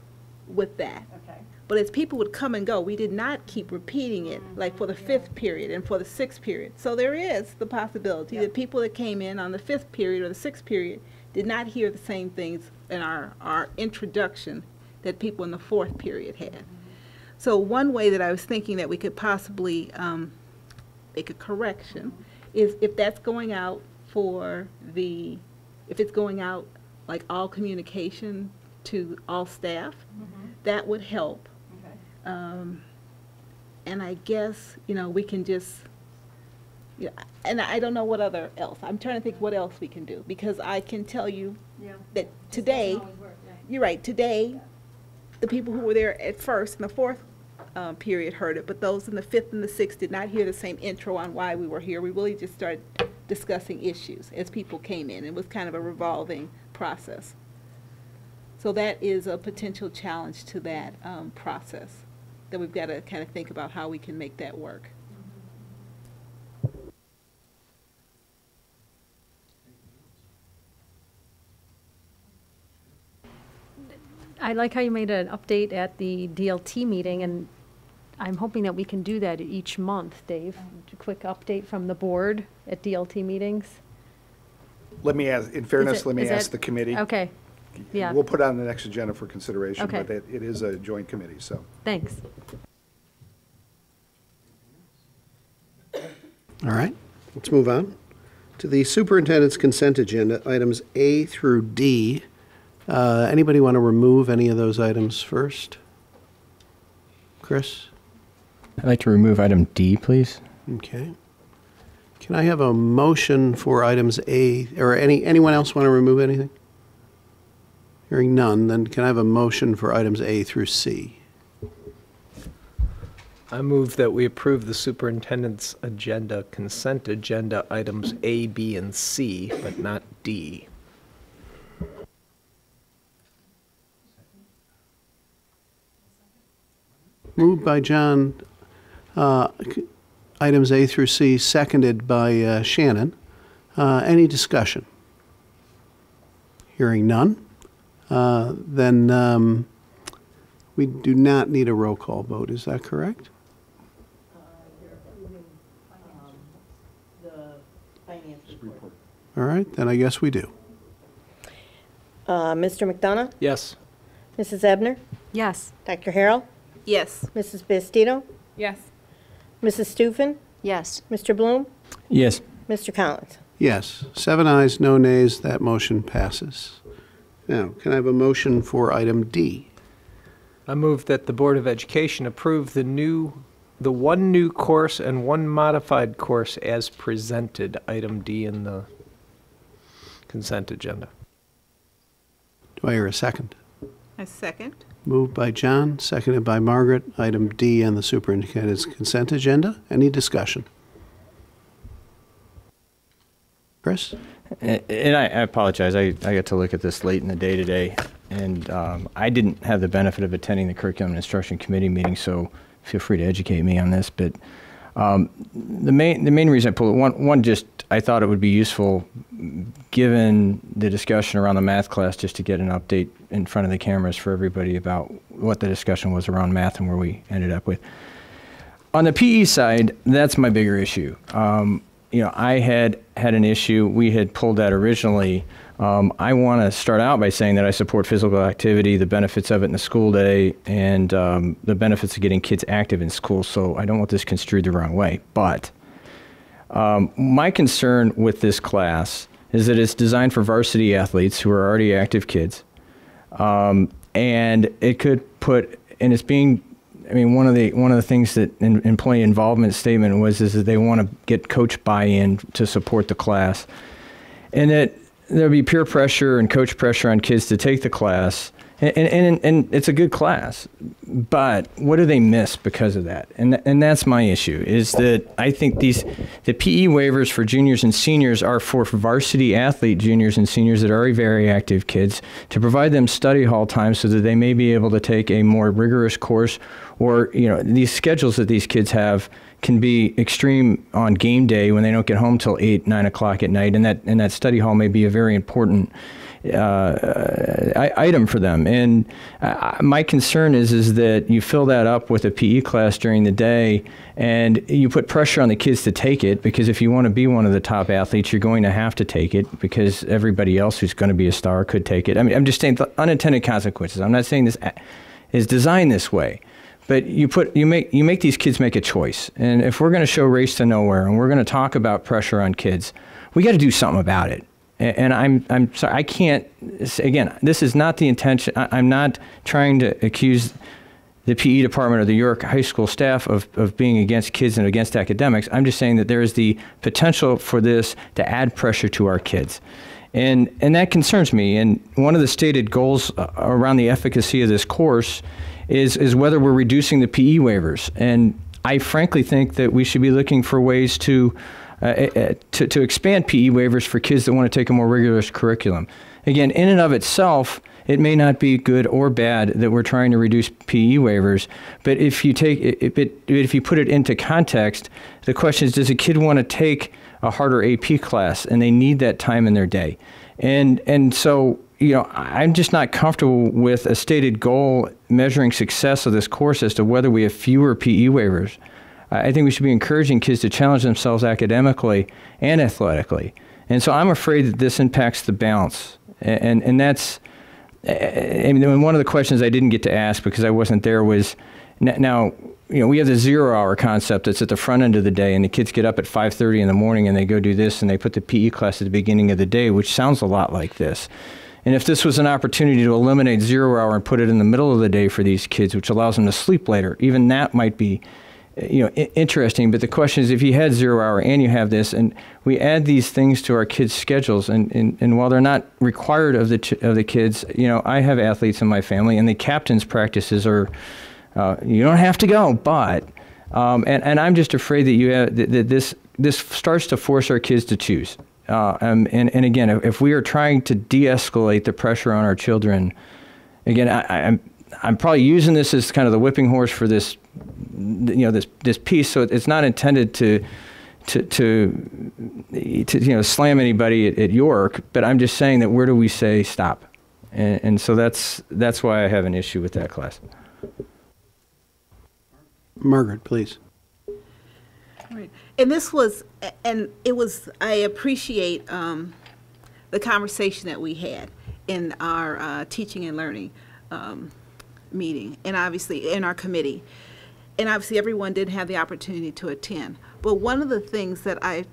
with that. Okay. But as people would come and go, we did not keep repeating it, like for the 5th period and for the 6th period. So there is the possibility that people that came in on the 5th period or the 6th period did not hear the same things in our introduction that people in the 4th period had. So one way that I was thinking that we could possibly make a correction is if that's going out for if it's going out like all communication to all staff, that would help. And I guess, you know, we can just, you know, and I don't know what other else. I'm trying to think what else we can do, because I can tell you that today, you're right, today, the people who were there at first in the 4th period heard it, but those in the 5th and the 6th did not hear the same intro on why we were here. We really just started discussing issues as people came in. It was kind of a revolving process. So that is a potential challenge to that process that we've got to kind of think about how we can make that work. I like how you made an update at the DLT meeting, and I'm hoping that we can do that each month, Dave. A quick update from the board at DLT meetings. Let me ask, in fairness, it- let me is that- ask the committee. Okay, yeah, We'll put it on the next agenda for consideration, Okay. but it is a joint committee, so. thanks. All right, let's move on to the superintendent's consent agenda, items A through D. Anybody want to remove any of those items first? Chris? I'd like to remove item D, please. Okay. Can I have a motion for items A, or anyone else want to remove anything? Hearing none, then can I have a motion for items A through C? I move that we approve the superintendent's agenda, consent agenda items A, B, and C, but not D. Moved by John, items A through C, seconded by Shannon. Any discussion? Hearing none, then we do not need a roll call vote, is that correct? All right, then I guess we do. Mr. McDonough? Yes. Mrs. Ebner? Yes, Dr. Harrell? Yes. Mrs. Bastido? Yes. Mrs. Stufen? Yes. Mr. Bloom? Yes. Mr. Collins? Yes, 7 ayes, no nays, that motion passes. Now, can I have a motion for item D? I move that the Board of Education approve the one new course and one modified course as presented, item D in the consent agenda. Do I hear a second? A second. Moved by John, seconded by Margaret. Item D on the superintendent's consent agenda. Any discussion? Chris? And I apologize, I got to look at this late in the day today, and I didn't have the benefit of attending the Curriculum and Instruction Committee meeting, so feel free to educate me on this. But the main reason I pulled it, one just, I thought it would be useful, given the discussion around the math class, just to get an update in front of the cameras for everybody about what the discussion was around math and where we ended up with. On the PE side, that's my bigger issue. I had an issue. We had pulled that originally. I want to start out by saying that I support physical activity, the benefits of it in the school day, and the benefits of getting kids active in school, so I don't want this construed the wrong way. But my concern with this class is that it's designed for varsity athletes who are already active kids. And it could put, and it's being, I mean, one of the things that employee involvement statement was is that they want to get coach buy-in to support the class, and that there'll be peer pressure and coach pressure on kids to take the class, and it's a good class, but what do they miss because of that? And that's my issue, is that I think the PE waivers for juniors and seniors are for varsity athlete juniors and seniors that are very active kids, to provide them study hall time so that they may be able to take a more rigorous course, or these schedules that these kids have can be extreme on game day when they don't get home till 8, 9 o'clock at night, and that study hall may be a very important item for them. And my concern is that you fill that up with a PE class during the day, and you put pressure on the kids to take it, because if you want to be one of the top athletes, you're going to have to take it, because everybody else who's going to be a star could take it. I mean, I'm just saying the unintended consequences. I'm not saying this is designed this way. But you make these kids make a choice. And if we're going to show race to nowhere, and we're going to talk about pressure on kids, we got to do something about it. And I'm sorry, I can't, again, this is not the intention. I'm not trying to accuse the PE department or the York High School staff of being against kids and against academics. I'm just saying that there is the potential for this to add pressure to our kids. And that concerns me. And one of the stated goals around the efficacy of this course is whether we're reducing the PE waivers. And I frankly think that we should be looking for ways to expand PE waivers for kids that want to take a more rigorous curriculum. Again, in and of itself, it may not be good or bad that we're trying to reduce PE waivers, but if you put it into context, the question is, does a kid want to take a harder AP class, and they need that time in their day? And so I'm just not comfortable with a stated goal measuring success of this course as to whether we have fewer PE waivers. I think we should be encouraging kids to challenge themselves academically and athletically. And so I'm afraid that this impacts the balance. And that's, one of the questions I didn't get to ask because I wasn't there was, now, we have the 0-hour concept that's at the front end of the day, and the kids get up at 5:30 in the morning and they go do this, and they put the PE class at the beginning of the day, which sounds a lot like this. And if this was an opportunity to eliminate 0-hour and put it in the middle of the day for these kids, which allows them to sleep later, even that might be interesting. But the question is, if you had 0-hour and you have this, and we add these things to our kids' schedules, and while they're not required of the kids, I have athletes in my family, and the captain's practices are, you don't have to go, but, and I'm just afraid that this starts to force our kids to choose. And again, if we are trying to de-escalate the pressure on our children, again, I'm probably using this as kind of the whipping horse for this, this piece. So it's not intended to slam anybody at York, but I'm just saying that where do we say stop? And so that's why I have an issue with that class. Margaret, please. Right. And this was, I appreciate the conversation that we had in our teaching and learning meeting, and obviously in our committee. And obviously everyone didn't have the opportunity to attend. But one of the things that I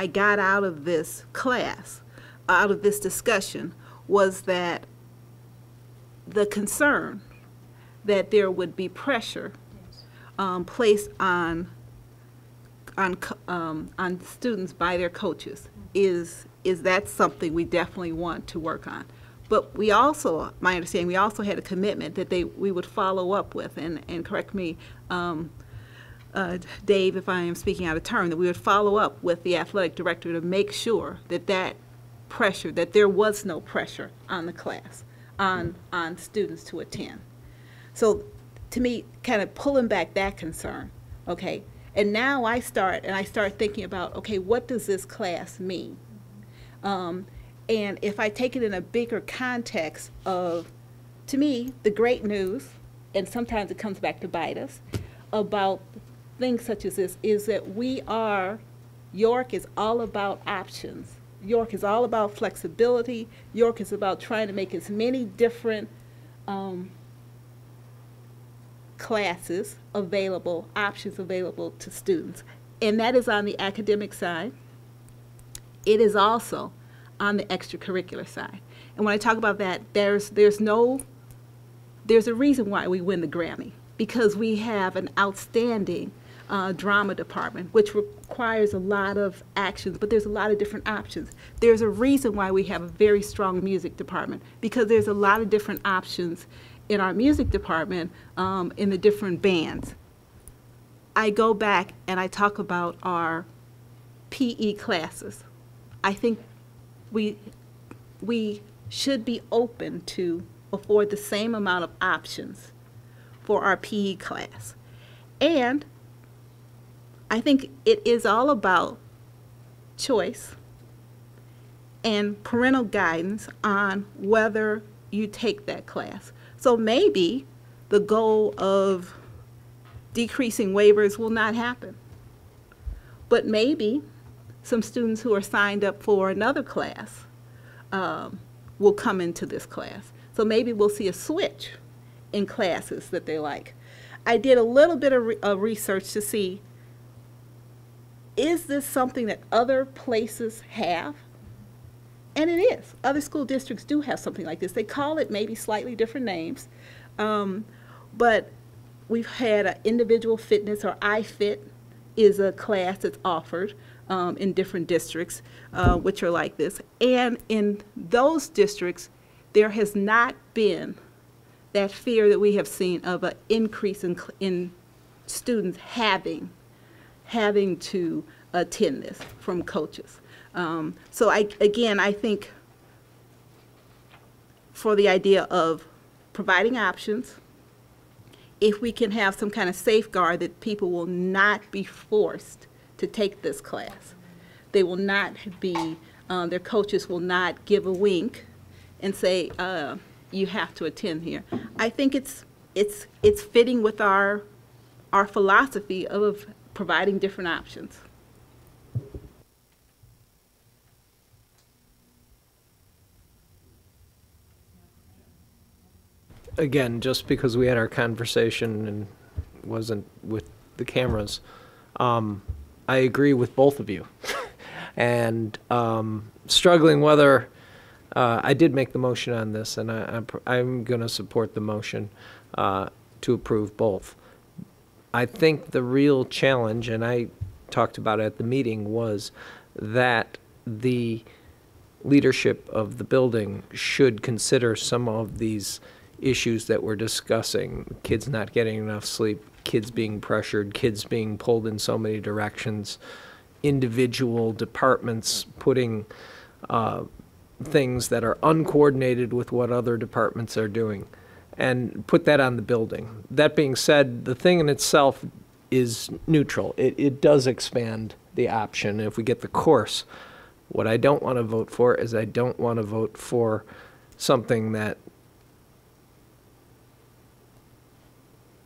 got out of this class, out of this discussion, was that the concern that there would be pressure placed on students by their coaches is that something we definitely want to work on. But we also, my understanding, we also had a commitment that we would follow up with, and correct me, Dave, if I am speaking out of turn, that we would follow up with the athletic director to make sure that there was no pressure on the class, on students to attend. So to me, kind of pulling back that concern, okay? And now I start thinking about, okay, what does this class mean? And if I take it in a bigger context of, to me, the great news, and sometimes it comes back to bite us, about things such as this, is that York is all about options. York is all about flexibility. York is about trying to make as many different classes available, options available to students. And that is on the academic side. It is also on the extracurricular side. And when I talk about that, there's a reason why we win the Grammy, because we have an outstanding drama department, which requires a lot of actions, but there's a lot of different options. There's a reason why we have a very strong music department, because there's a lot of different options in our music department, in the different bands. I go back and I talk about our PE classes. I think we should be open to afford the same amount of options for our PE class. And I think it is all about choice and parental guidance on whether you take that class. So maybe the goal of decreasing waivers will not happen. But maybe some students who are signed up for another class will come into this class. So maybe we'll see a switch in classes that they like. I did a little bit of research to see, is this something that other places have? And it is. Other school districts do have something like this. They call it maybe slightly different names, but we've had individual fitness, or iFit is a class that's offered in different districts, which are like this. And in those districts, there has not been that fear that we have seen of an increase in students having to attend this from coaches. So I think for the idea of providing options, if we can have some kind of safeguard that people will not be forced to take this class, they will not be, their coaches will not give a wink and say, you have to attend here. I think it's fitting with our philosophy of providing different options. Again, just because we had our conversation and wasn't with the cameras, I agree with both of you. And struggling whether, I did make the motion on this, and I'm going to support the motion to approve both. I think the real challenge, and I talked about it at the meeting, was that the leadership of the building should consider some of these issues that we're discussing: kids not getting enough sleep, kids being pressured, kids being pulled in so many directions, individual departments putting things that are uncoordinated with what other departments are doing, and put that on the building. That being said, the thing in itself is neutral. It does expand the option if we get the course. What I don't want to vote for is I don't want to vote for something that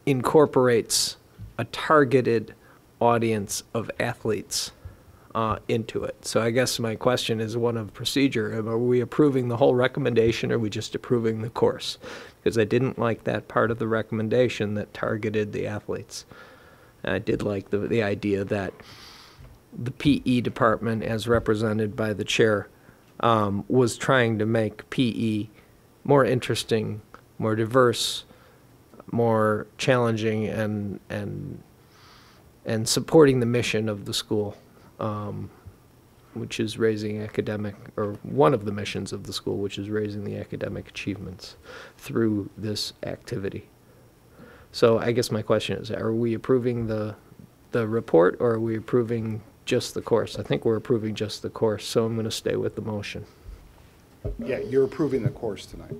incorporates a targeted audience of athletes into it. So I guess my question is one of procedure. Are we approving the whole recommendation, or are we just approving the course? Because I didn't like that part of the recommendation that targeted the athletes. And I did like the idea that the PE department, as represented by the chair, was trying to make PE more interesting, more diverse, more challenging, and supporting the mission of the school, which is raising academic, or one of the missions of the school, which is raising the academic achievements through this activity. So I guess my question is, are we approving the report, or are we approving just the course? I think we're approving just the course, so I'm going to stay with the motion. Yeah, you're approving the course tonight.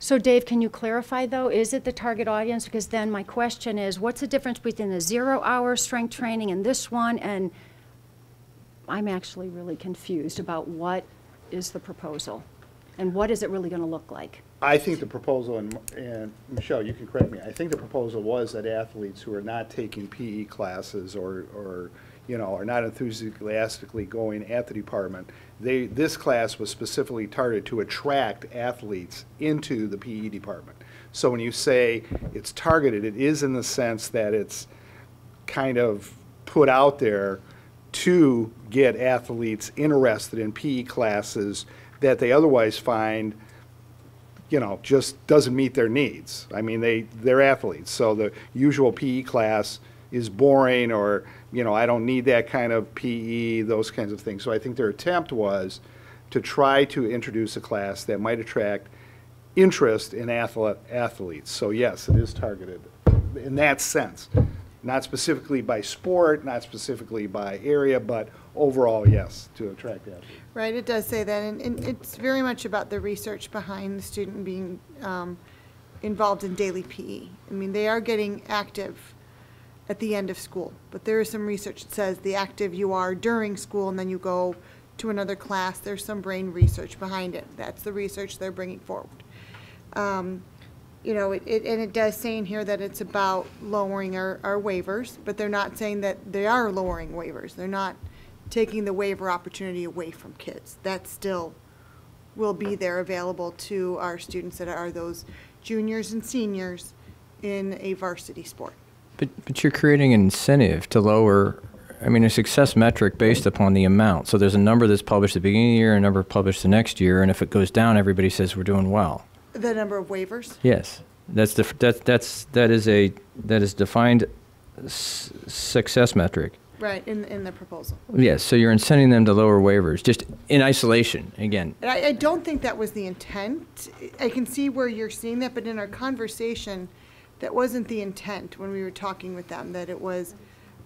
So Dave, can you clarify though, is it the target audience? Because then my question is, what's the difference between the 0-hour strength training and this one? And I'm actually really confused about what is the proposal and what is it really going to look like? I think the proposal, and Michelle, you can correct me, I think the proposal was that athletes who are not taking PE classes or are not enthusiastically going at the department, this class was specifically targeted to attract athletes into the PE department. So when you say it's targeted, it is in the sense that it's kind of put out there to get athletes interested in PE classes that they otherwise find, just doesn't meet their needs. I mean, they're athletes, so the usual PE class is boring, or, I don't need that kind of PE, those kinds of things. So I think their attempt was to try to introduce a class that might attract interest in athletes. So yes, it is targeted in that sense. Not specifically by sport, not specifically by area, but overall, yes, to attract athletes. Right, it does say that, and it's very much about the research behind the student being involved in daily PE. I mean, they are getting active at the end of school, but there is some research that says the active you are during school and then you go to another class, there's some brain research behind it. That's the research they're bringing forward. And it does say in here that it's about lowering our waivers, but they're not saying that they are lowering waivers. They're not taking the waiver opportunity away from kids. That still will be there available to our students that are those juniors and seniors in a varsity sport. But you're creating an incentive to lower, a success metric based upon the amount. So there's a number that's published at the beginning of the year, a number published the next year, and if it goes down, everybody says we're doing well. The number of waivers? Yes, that is defined success metric. Right, in the proposal. Yes, so you're incenting them to lower waivers, just in isolation, again. I don't think that was the intent. I can see where you're seeing that, but in our conversation, that wasn't the intent when we were talking with them, that it was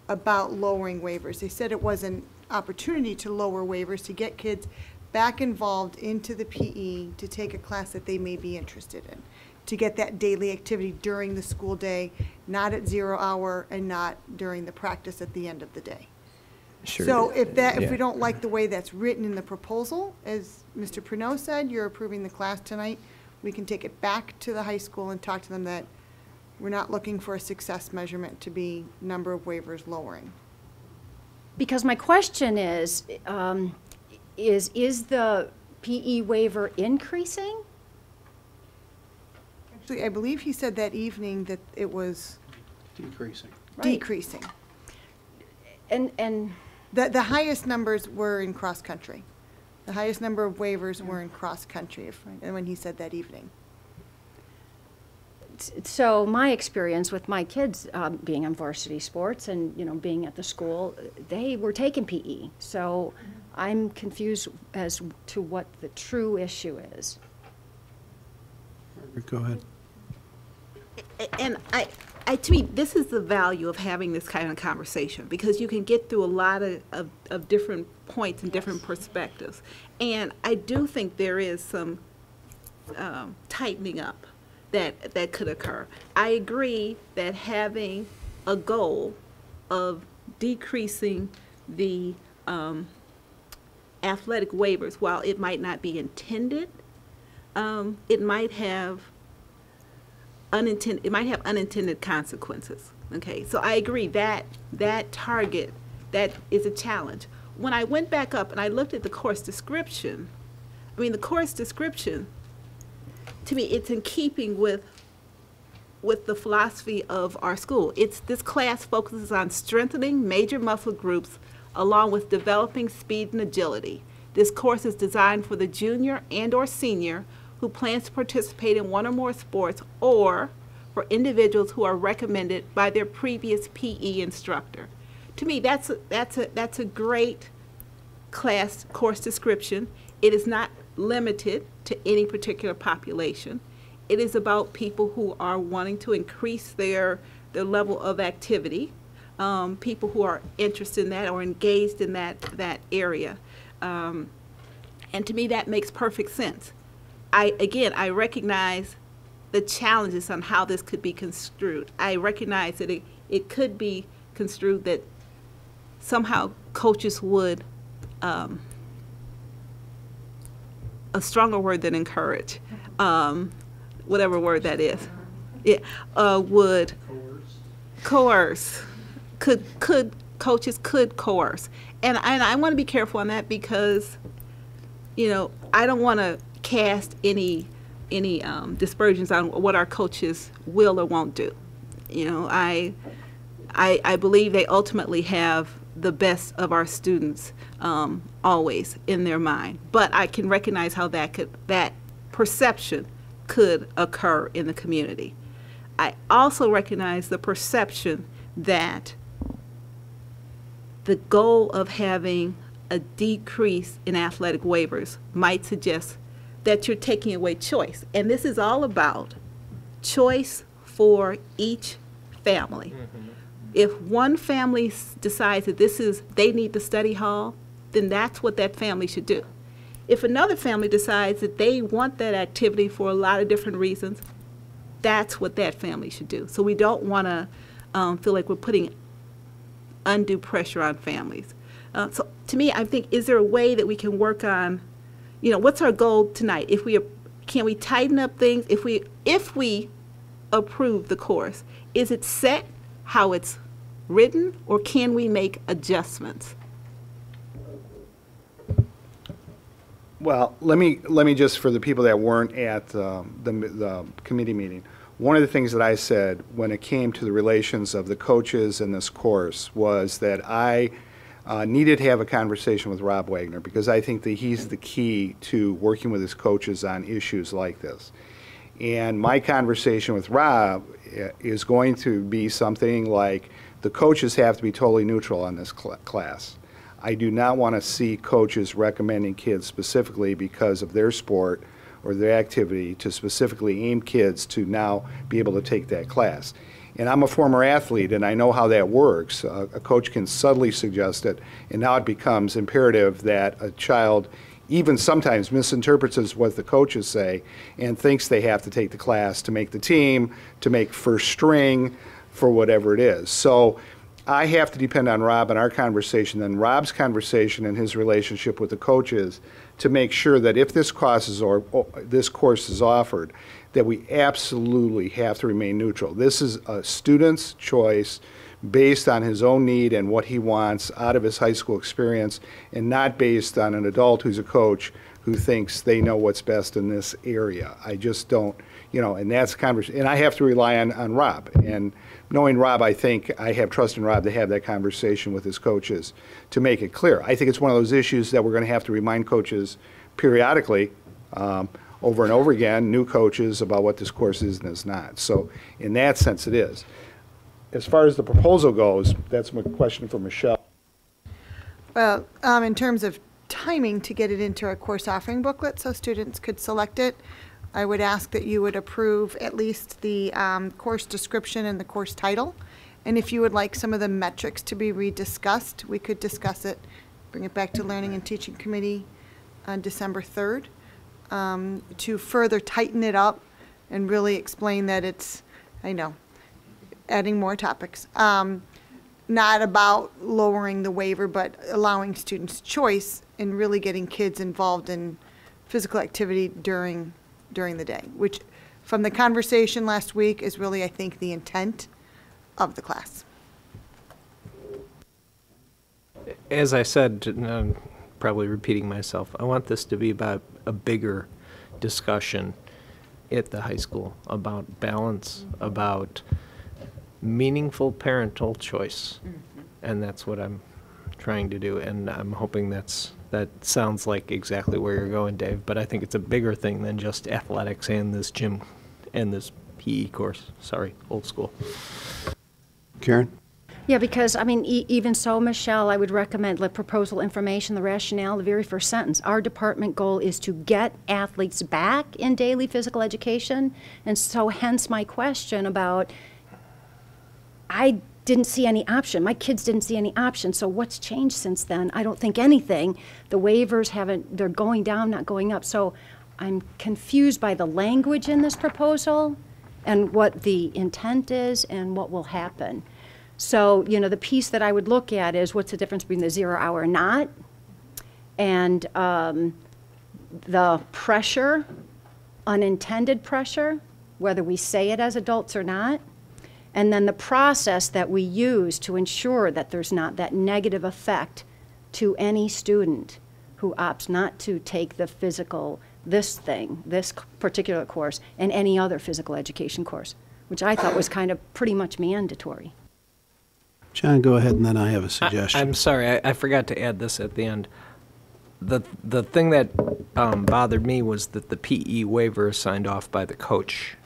about lowering waivers. They said it was an opportunity to lower waivers, to get kids back involved into the PE, to take a class that they may be interested in, to get that daily activity during the school day, not at 0 hour and not during the practice at the end of the day. Sure. So if Yeah. we don't like the way that's written in the proposal, as Mr. Pruneau said, you're approving the class tonight, we can take it back to the high school and talk to them that we're not looking for a success measurement to be number of waivers lowering. Because my question is the PE waiver increasing? Actually, I believe he said that evening that it was Decreasing. decreasing. And The highest numbers were in cross-country. The highest number of waivers were in cross-country, and when he said that evening. so my experience with my kids being on varsity sports and, you know, being at the school, they were taking PE. So I'm confused as to what the true issue is. Go ahead. And to me, this is the value of having this kind of conversation, because you can get through a lot of different points and different perspectives. And I do think there is some tightening up that could occur. I agree that having a goal of decreasing the athletic waivers, while it might not be intended, it might have unintended consequences. Okay, so I agree that target, that is a challenge. When I went back up and I looked at the course description, the course description, to me, it's in keeping with the philosophy of our school. This class focuses on strengthening major muscle groups along with developing speed and agility. This course is designed for the junior and/or senior who plans to participate in one or more sports, or for individuals who are recommended by their previous PE instructor. To me, that's a great course description. It is not limited to any particular population. It is about people who are wanting to increase their level of activity, people who are interested in that or engaged in that area. And to me, that makes perfect sense. I recognize the challenges on how this could be construed. I recognize that it could be construed that somehow coaches would, a stronger word than encourage, whatever word that is, would coerce. Coaches could coerce. And I want to be careful on that, because, you know, I don't want to cast any dispersions on what our coaches will or won't do. You know, I believe they ultimately have the best of our students always in their mind. But I can recognize how that perception could occur in the community. I also recognize the perception that the goal of having a decrease in athletic waivers might suggest that you're taking away choice. And this is all about choice for each family. If one family decides that they need the study hall, then that's what that family should do. If another family decides that they want that activity for a lot of different reasons, that's what that family should do. So we don't want to feel like we're putting undue pressure on families. So to me, I think, is there a way that we can work on, you know, what's our goal tonight? Can we tighten up things? If we approve the course, is it set how it's written, or can we make adjustments? Well, let me just, for the people that weren't at the committee meeting, one of the things that I said when it came to the relations of the coaches in this course was that I needed to have a conversation with Rob Wagner, because I think that he's the key to working with his coaches on issues like this. And my conversation with Rob is going to be something like, the coaches have to be totally neutral on this class. I do not want to see coaches recommending kids specifically because of their sport or their activity to specifically aim kids to now be able to take that class. And I'm a former athlete, and I know how that works. A coach can subtly suggest it, and now it becomes imperative that a child even sometimes misinterprets what the coaches say and thinks they have to take the class to make the team, to make first string, for whatever it is. So I have to depend on Rob and our conversation, then Rob's conversation and his relationship with the coaches to make sure that if this course is offered, that we absolutely have to remain neutral. This is a student's choice based on his own need and what he wants out of his high school experience, and not based on an adult who's a coach who thinks they know what's best in this area. I just don't, and that's conversation. And I have to rely on Rob. And knowing Rob, I think I have trust in Rob to have that conversation with his coaches to make it clear. I think it's one of those issues that we're going to have to remind coaches periodically, over and over again, new coaches, about what this course is and is not. So in that sense, it is. As far as the proposal goes, that's a question for Michelle. Well, in terms of timing to get it into a course offering booklet so students could select it, I would ask that you would approve at least the course description and the course title. And if you would like some of the metrics to be rediscussed, we could discuss it, bring it back to Learning and Teaching Committee on December 3rd to further tighten it up and really explain that it's, I know, adding more topics. Not about lowering the waiver, but allowing students choice and really getting kids involved in physical activity during the day, which from the conversation last week is really, I think, the intent of the class. As I said, and I'm probably repeating myself, I want this to be about a bigger discussion at the high school about balance, about meaningful parental choice. And that's what I'm trying to do. And I'm hoping that sounds like exactly where you're going, Dave. But I think it's a bigger thing than just athletics and this gym and this PE course. Sorry, old school. Karen? Yeah, because, I mean, even so, Michelle, I would recommend the proposal information, the rationale, the very first sentence. Our department goal is to get athletes back in daily physical education. And so hence my question about, I didn't see any option. My kids didn't see any option. So what's changed since then? I don't think anything. The waivers they're going down, not going up. So I'm confused by the language in this proposal and what the intent is and what will happen. So, the piece that I would look at is what's the difference between the 0 hour and not, and the pressure, unintended pressure, whether we say it as adults or not, and then the process that we use to ensure that there's not that negative effect to any student who opts not to take the physical, this particular course, and any other physical education course, which I thought was kind of pretty much mandatory. John, go ahead, and then I have a suggestion. I'm sorry, I forgot to add this at the end. The thing that bothered me was that the PE waiver is signed off by the coach.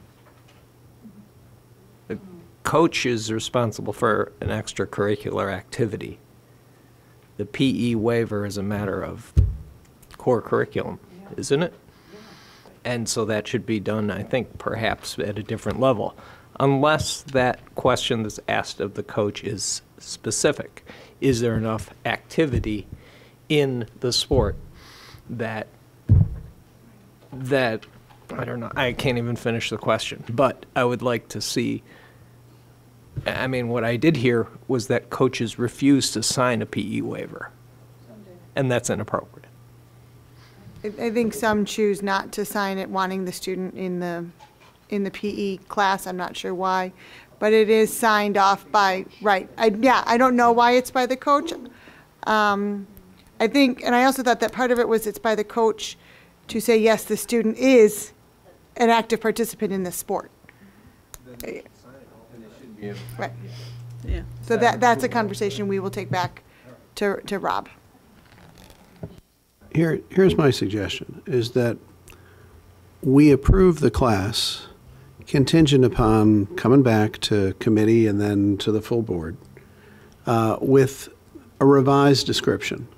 The coach is responsible for an extracurricular activity. The PE waiver is a matter of core curriculum, isn't it? And so that should be done, I think, perhaps at a different level. Unless that question that's asked of the coach is specific. Is there enough activity in the sport that I don't know, I can't even finish the question, but I would like to see, I mean, what I did hear was that coaches refused to sign a PE waiver, and that's inappropriate. I think some choose not to sign it, wanting the student in the PE class. I'm not sure why, but it is signed off by, right. I don't know why it's by the coach. I think, and I also thought that part of it was it's by the coach to say, yes, the student is an active participant in this sport. Right. Yeah. So that's a conversation we will take back to Rob. Here's my suggestion, is that we approve the class contingent upon coming back to committee and then to the full board with a revised description.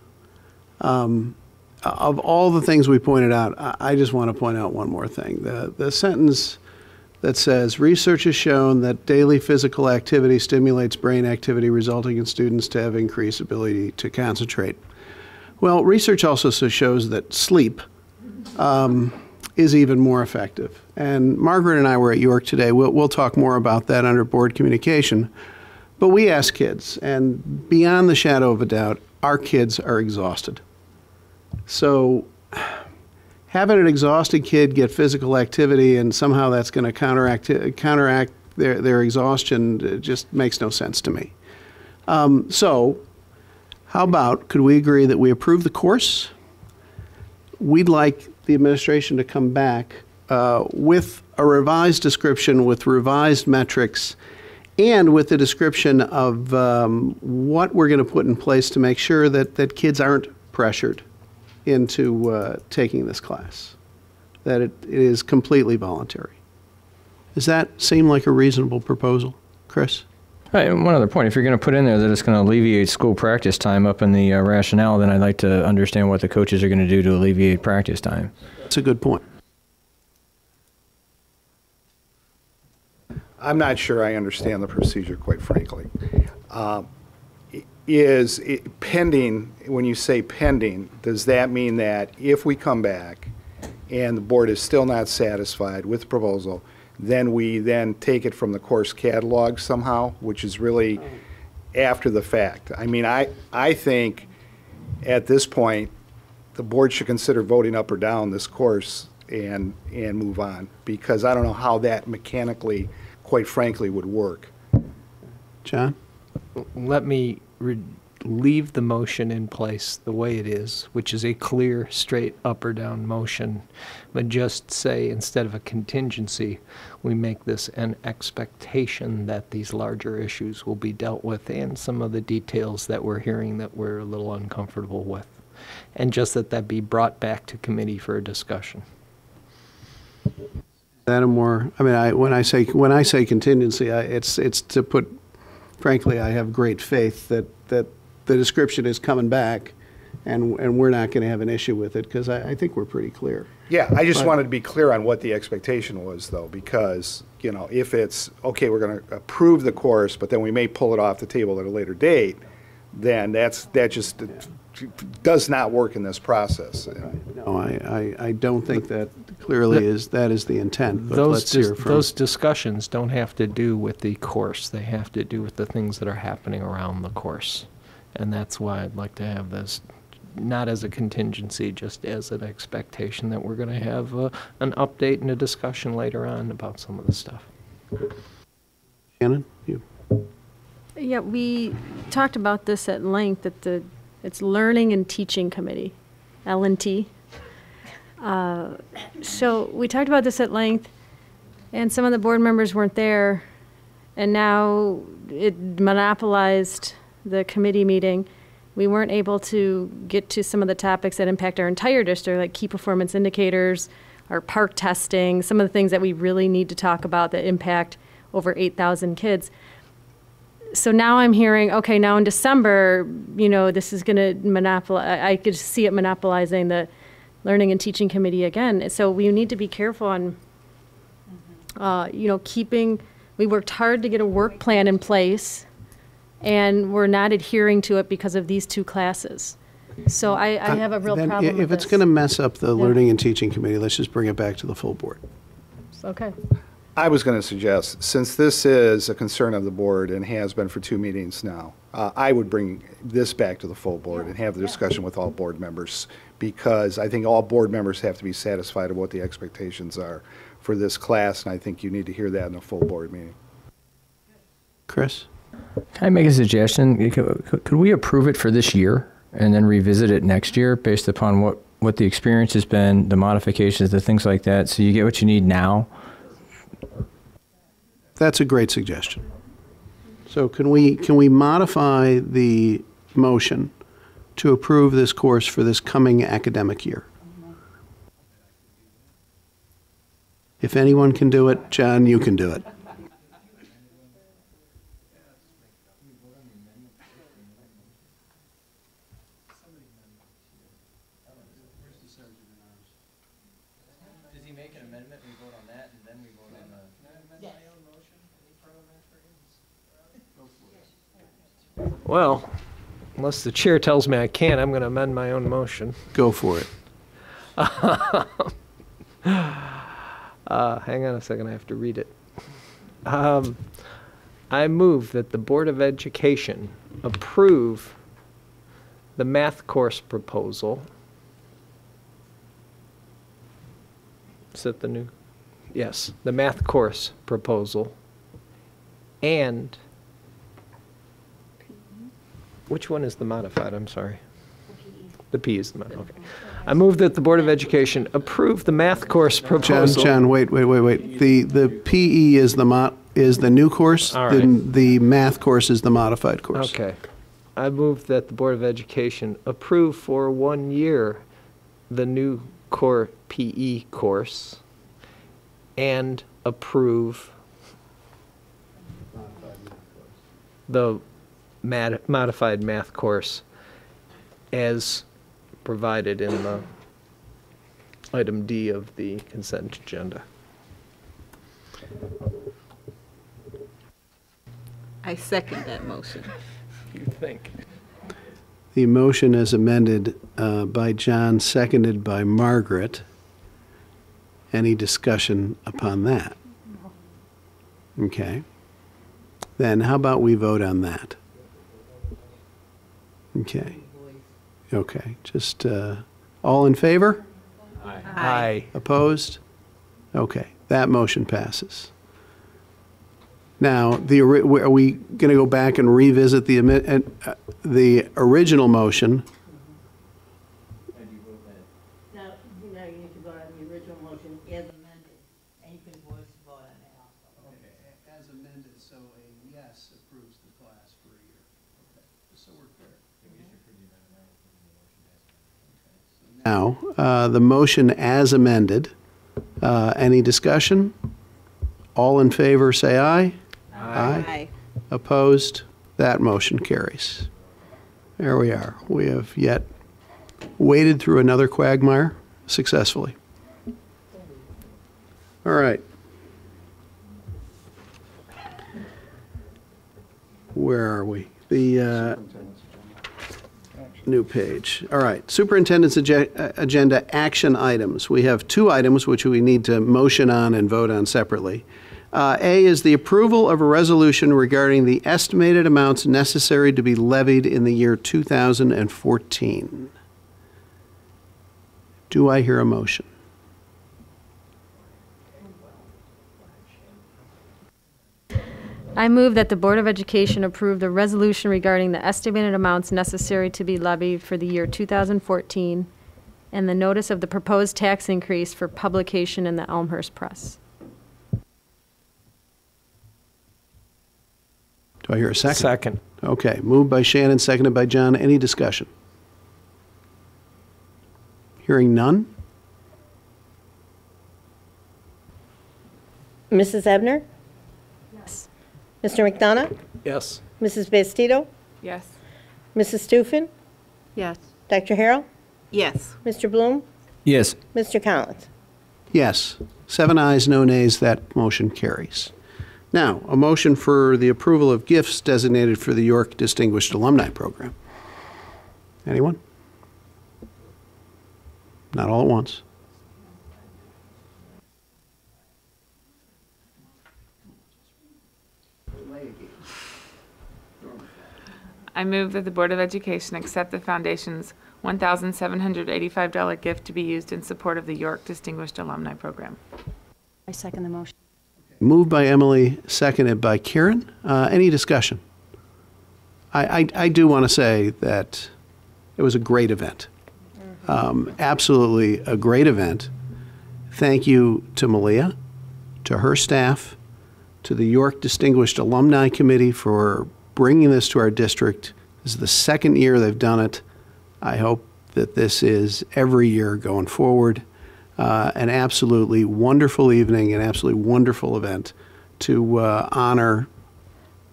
Of all the things we pointed out, I just want to point out one more thing. The sentence that says, research has shown that daily physical activity stimulates brain activity, resulting in students to have increased ability to concentrate. Well, research also shows that sleep is even more effective. And Margaret and I were at York today. We'll talk more about that under board communication. But we ask kids, and beyond the shadow of a doubt, our kids are exhausted. So having an exhausted kid get physical activity and somehow that's going to counteract their exhaustion, it just makes no sense to me. So how about, could we agree that we approve the course? We'd like the administration to come back with a revised description, with revised metrics, and with the description of what we're going to put in place to make sure that kids aren't pressured into taking this class, that it is completely voluntary. Does that seem like a reasonable proposal, Chris? Right, and one other point, if you're going to put in there that it's going to alleviate school practice time up in the rationale, then I'd like to understand what the coaches are going to do to alleviate practice time. That's a good point. I'm not sure I understand the procedure, quite frankly. Is it pending, when you say pending, does that mean that if we come back and the board is still not satisfied with the proposal, then we then take it from the course catalog somehow, which is really after the fact? I mean, I think at this point, the board should consider voting up or down this course and move on, because I don't know how that mechanically, quite frankly, would work. John? Let me leave the motion in place the way it is, which is a clear, straight up or down motion, but just say, instead of a contingency, we make this an expectation that these larger issues will be dealt with, and some of the details that we're hearing that we're a little uncomfortable with, and just that be brought back to committee for a discussion. That a more, I mean, when I say contingency, it's to put, frankly, I have great faith that the description is coming back, and we're not going to have an issue with it, because I think we're pretty clear. Yeah, I just wanted to be clear on what the expectation was, though, because, you know, if it's, okay, we're going to approve the course, but then we may pull it off the table at a later date, then that just does not work in this process. No, I don't think that clearly that is the intent, but let's hear from... Those discussions don't have to do with the course. They have to do with the things that are happening around the course. And that's why I'd like to have this not as a contingency, just as an expectation that we're going to have an update and a discussion later on about some of the stuff. Shannon, you. Yeah, we talked about this at length at it's Learning and Teaching Committee, L&T. So we talked about this at length, and some of the board members weren't there, and now it monopolized the committee meeting. We weren't able to get to some of the topics that impact our entire district, like key performance indicators, our park testing, some of the things that we really need to talk about that impact over 8,000 kids. So now I'm hearing, okay, now in December, you know, this is going to monopolize, I could see it monopolizing the Learning and Teaching Committee again. So we need to be careful on, you know, we worked hard to get a work plan in place, and we're not adhering to it because of these two classes. So I have a real problem with this. If it's going to mess up the Learning and Teaching Committee, let's just bring it back to the full board. Okay. I was going to suggest, since this is a concern of the board and has been for 2 meetings now, I would bring this back to the full board and have the discussion with all board members, because I think all board members have to be satisfied of what the expectations are for this class, and I think you need to hear that in a full board meeting. Chris? Can I make a suggestion? Could we approve it for this year and then revisit it next year based upon what the experience has been, the modifications, the things like that, so you get what you need now? That's a great suggestion. So can we modify the motion to approve this course for this coming academic year? If anyone can do it, John, you can do it. Does he make an amendment, we vote on that, and then we vote on the... Well, unless the chair tells me I can't, I'm going to amend my own motion. Go for it. Hang on a second, I have to read it. I move that the Board of Education approve the math course proposal. Is that the new? Yes, the math course proposal. And which one is the modified? I'm sorry. The P is the modified. Okay. I move that the Board of Education approve the math course proposal. John, wait. The PE is the new course. All right. The math course is the modified course. Okay. I move that the Board of Education approve for 1 year the new core PE course and approve the modified math course as provided in the item D of the consent agenda. I second that motion. You think? The motion is amended by John, seconded by Margaret. Any discussion upon that? Okay. Then how about we vote on that? Okay. Okay, just all in favor? Aye. Opposed? Okay, that motion passes. Now, are we going to go back and revisit the original motion? Now, you need to vote on the original motion as amended, and you can voice vote on that also. Okay, as amended, so a yes approves the class for a year. Okay, just so we're clear. Now, the motion as amended, any discussion? All in favor, say aye. Aye. Opposed? That motion carries. There we are. We have yet waded through another quagmire successfully. All right. Where are we? The new page. All right. Superintendent's agenda action items. We have 2 items which we need to motion on and vote on separately. A is the approval of a resolution regarding the estimated amounts necessary to be levied in the year 2014. Do I hear a motion? I move that the Board of Education approve the resolution regarding the estimated amounts necessary to be levied for the year 2014 and the notice of the proposed tax increase for publication in the Elmhurst Press. Do I hear a second? Second. Okay, moved by Shannon, seconded by John. Any discussion? Hearing none? Mrs. Ebner? Yes. Mr. McDonough? Yes. Mrs. Bastido? Yes. Mrs. Stufen? Yes. Dr. Harrell? Yes. Mr. Bloom? Yes. Mr. Collins? Yes. 7 ayes, no nays. That motion carries. Now, a motion for the approval of gifts designated for the York Distinguished Alumni Program. Anyone? Not all at once. I move that the Board of Education accept the Foundation's $1,785 gift to be used in support of the York Distinguished Alumni Program. I second the motion. Moved by Emily, seconded by Karen. Any discussion? I do want to say that it was a great event. Absolutely a great event. Thank you to Malia, to her staff, to the York Distinguished Alumni Committee for bringing this to our district. This is the 2nd year they've done it. I hope that this is every year going forward. An absolutely wonderful evening, an absolutely wonderful event to honor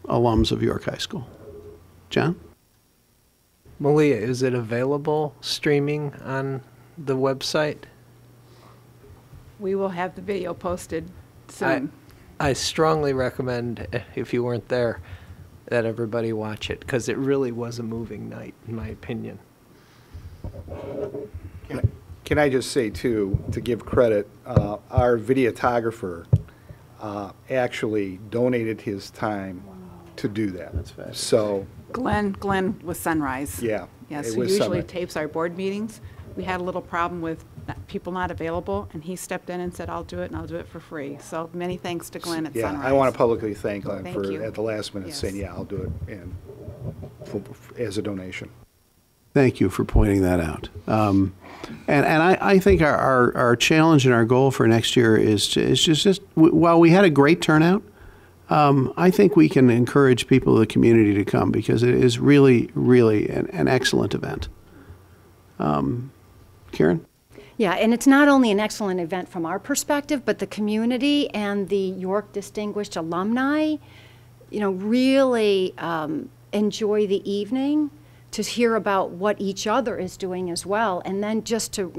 alums of York High School. John? Malia, is it available streaming on the website? We will have the video posted soon. I strongly recommend, if you weren't there, that everybody watch it, because it really was a moving night, in my opinion. Can I just say, too, to give credit, our videographer actually donated his time to do that. That's fabulous. So, Glenn with Sunrise. yeah. Yes, it who was usually Summit. tapes our board meetings. We had a little problem with people not available, and he stepped in and said, I'll do it, and I'll do it for free. So many thanks to Glenn at Yeah, Sunrise. I want to publicly thank Glenn Thank for, you. at the last minute, Yes. saying, yeah, I'll do it, and as a donation. Thank you for pointing that out. And I think our challenge and our goal for next year is just while we had a great turnout, I think we can encourage people of the community to come because it is really, really an excellent event. Karen? Yeah, and it's not only an excellent event from our perspective, but the community and the York Distinguished Alumni, really enjoy the evening to hear about what each other is doing as well, and then just to,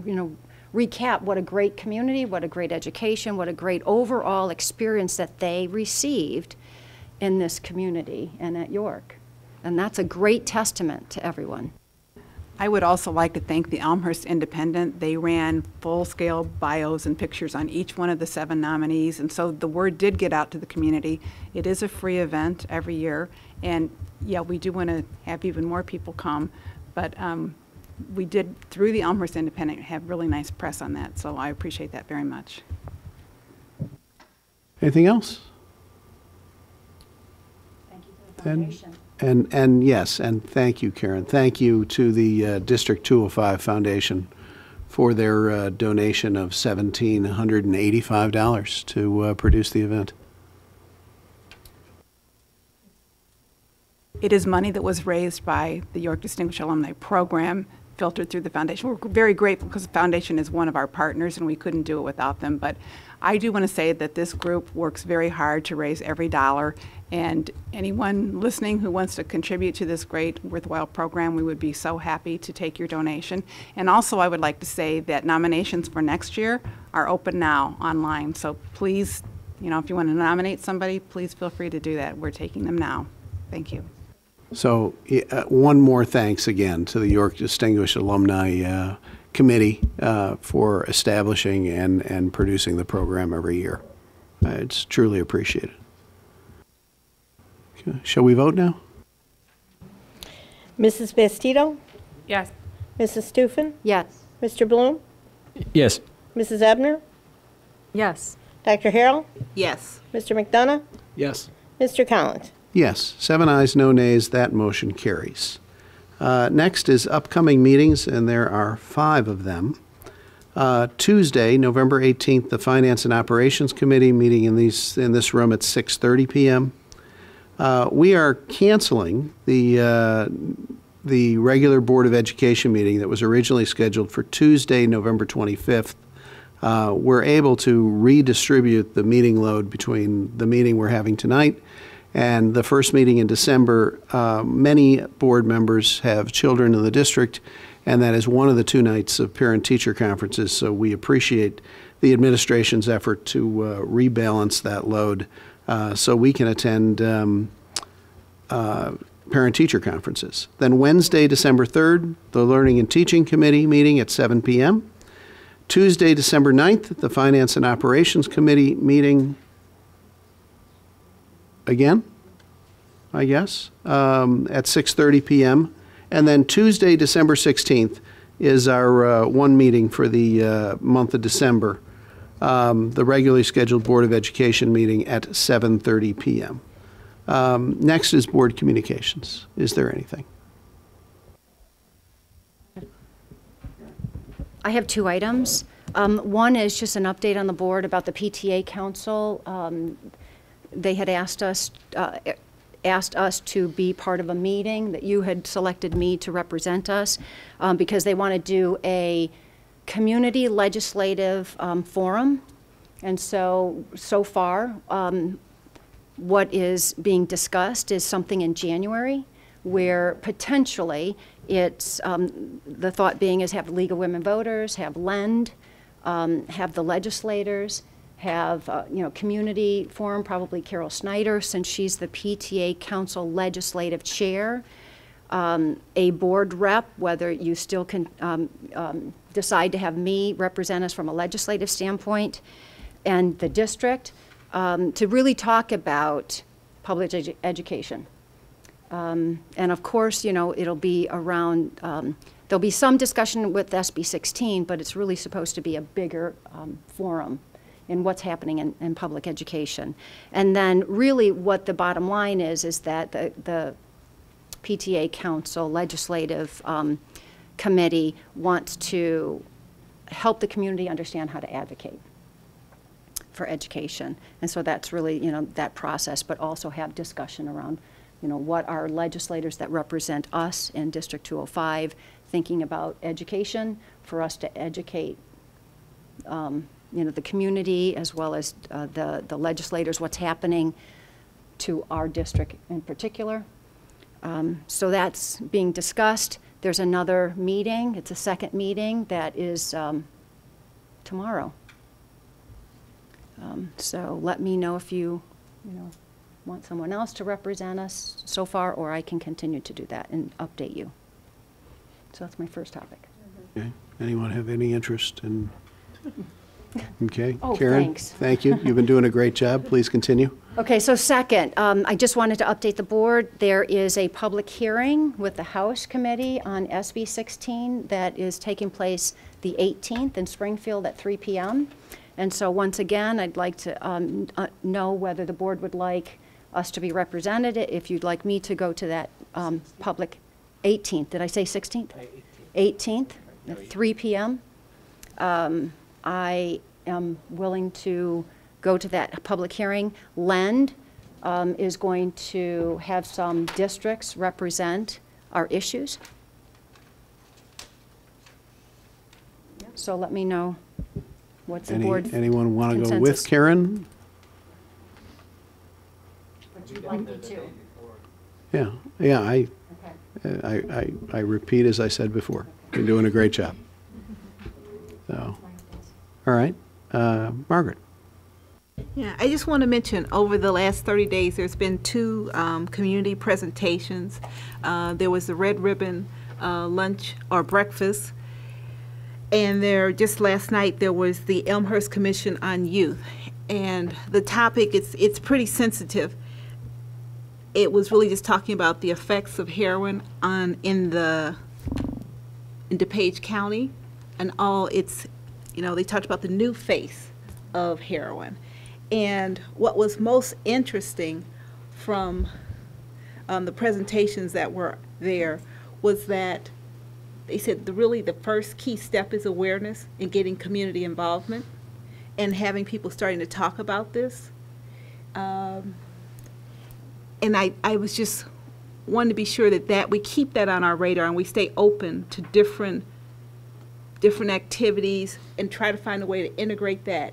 recap what a great community, what a great education, what a great overall experience that they received in this community and at York. And that's a great testament to everyone. I would also like to thank the Elmhurst Independent. They ran full-scale bios and pictures on each one of the 7 nominees, and so the word did get out to the community. It is a free event every year, and yeah, we do want to have even more people come, but we did, through the Elmhurst Independent, have really nice press on that, so I appreciate that very much. Anything else? Thank you for the foundation. And yes, and thank you, Karen. Thank you to the District 205 Foundation for their donation of $1,785 to produce the event. It is money that was raised by the York Distinguished Alumni Program, filtered through the foundation. We're very grateful because the foundation is one of our partners and we couldn't do it without them. But I do want to say that this group works very hard to raise every dollar, and anyone listening who wants to contribute to this great worthwhile program, we would be so happy to take your donation. And also I would like to say that nominations for next year are open now online. So please, if you want to nominate somebody, please feel free to do that. We're taking them now. Thank you. So one more thanks again to the York Distinguished Alumni Committee for establishing and producing the program every year. It's truly appreciated. Okay. Shall we vote now? Mrs. Bastido? Yes. Mrs. Stufen? Yes. Mr. Bloom? Yes. Mrs. Ebner? Yes. Dr. Harrell? Yes. Mr. McDonough? Yes. Mr. Collins? Yes. 7 ayes, no nays. That motion carries. Next is upcoming meetings, and there are 5 of them. Tuesday, November 18th, the Finance and Operations Committee meeting in this room at 6:30 p.m. We are canceling the regular Board of Education meeting that was originally scheduled for Tuesday, November 25th. We're able to redistribute the meeting load between the meeting we're having tonight and the first meeting in December. Many board members have children in the district, and that is one of the 2 nights of parent-teacher conferences, so we appreciate the administration's effort to rebalance that load so we can attend parent-teacher conferences. Then Wednesday, December 3rd, the Learning and Teaching Committee meeting at 7 p.m. Tuesday, December 9th, the Finance and Operations Committee meeting again, I guess, at 6:30 p.m. And then Tuesday, December 16th, is our one meeting for the month of December, the regularly scheduled Board of Education meeting at 7:30 p.m. Next is board communications. Is there anything? I have 2 items. One is just an update on the board about the PTA Council. They had asked us to be part of a meeting that you had selected me to represent us because they want to do a community legislative forum. And so far, what is being discussed is something in January where potentially it's, the thought being is have League of Women Voters, have LEND, have the legislators, have, community forum, probably Carol Snyder, since she's the PTA Council Legislative Chair, a board rep, whether you still can decide to have me represent us from a legislative standpoint, and the district, to really talk about public education. And of course, you know, it'll be around, there'll be some discussion with SB 16, but it's really supposed to be a bigger forum in what's happening in public education. And then really what the bottom line is that the PTA Council Legislative Committee wants to help the community understand how to advocate for education. And so that's really, you know, that process, but also have discussion around, you know, what are legislators that represent us in District 205 thinking about education, for us to educate, you know, the community as well as the legislators, what's happening to our district in particular. So that's being discussed. There's another meeting, it's a second meeting that is tomorrow. So let me know if you want someone else to represent us so far, or I can continue to do that and update you. So that's my first topic. Okay. Anyone have any interest in? Okay. Oh, Karen, thanks. thank you. You've been doing a great job. Please continue. Okay, so second, I just wanted to update the board. There is a public hearing with the House Committee on SB 16 that is taking place the 18th in Springfield at 3 p.m. And so once again, I'd like to know whether the board would like us to be represented, if you'd like me to go to that public 18th. Did I say 16th? 18th at 3 p.m. I am willing to go to that public hearing. LEND is going to have some districts represent our issues. So let me know what's the board Anyone want to go with consensus? Karen? Would you like me to? Yeah, yeah. I repeat as I said before. You're doing a great job. So, all right, Margaret. Yeah, I just want to mention, over the last 30 days, there's been 2 community presentations. There was the Red Ribbon lunch or breakfast, and just last night, there was the Elmhurst Commission on Youth. And the topic, it's pretty sensitive. It was really just talking about the effects of heroin in DuPage County, and all its, you know, they talked about the new face of heroin. And what was most interesting from the presentations that were there was that they said really the first key step is awareness and getting community involvement and having people starting to talk about this. And I was just wanting to be sure that we keep that on our radar and we stay open to different activities and try to find a way to integrate that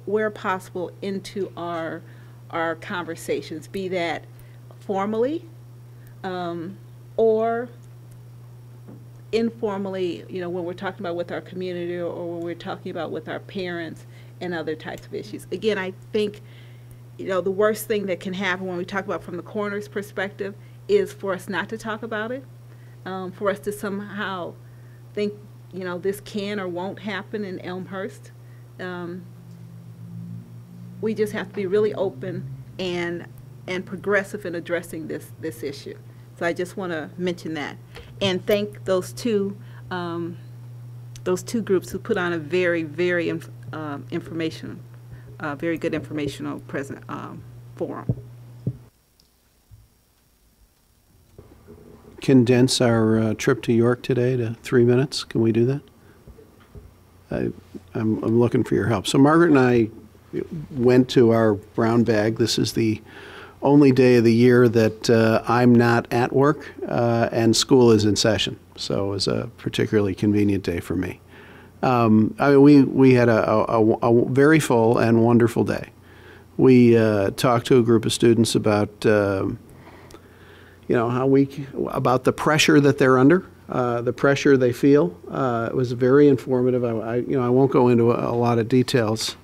where possible into our conversations, be that formally or informally, you know, when we're talking about with our community or when we're talking about with our parents and other types of issues. Again, I think, you know, the worst thing that can happen when we talk about from the coroner's perspective is for us not to talk about it, for us to somehow think, you know, this can or won't happen in Elmhurst. We just have to be really open and progressive in addressing this issue. So I just want to mention that and thank those two groups who put on a very, very very good informational forum. Condense our trip to York today to 3 minutes. Can we do that? I'm looking for your help. So Margaret and I went to our brown bag. This is the only day of the year that I'm not at work and school is in session. So it was a particularly convenient day for me. I mean, we had a very full and wonderful day. We talked to a group of students about you know, about the pressure that they're under, the pressure they feel. It was very informative. I won't go into a lot of details.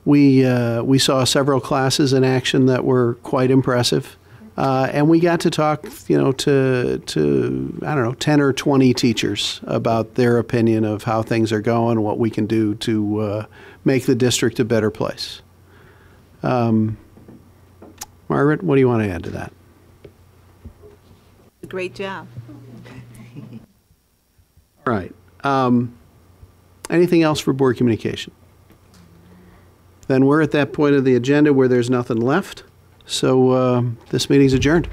We saw several classes in action that were quite impressive, and we got to talk, you know, to I don't know, 10 or 20 teachers about their opinion of how things are going, what we can do to make the district a better place. Margaret, what do you want to add to that? Great job. All right. Anything else for board communication? Then we're at that point of the agenda where there's nothing left. So this meeting's adjourned.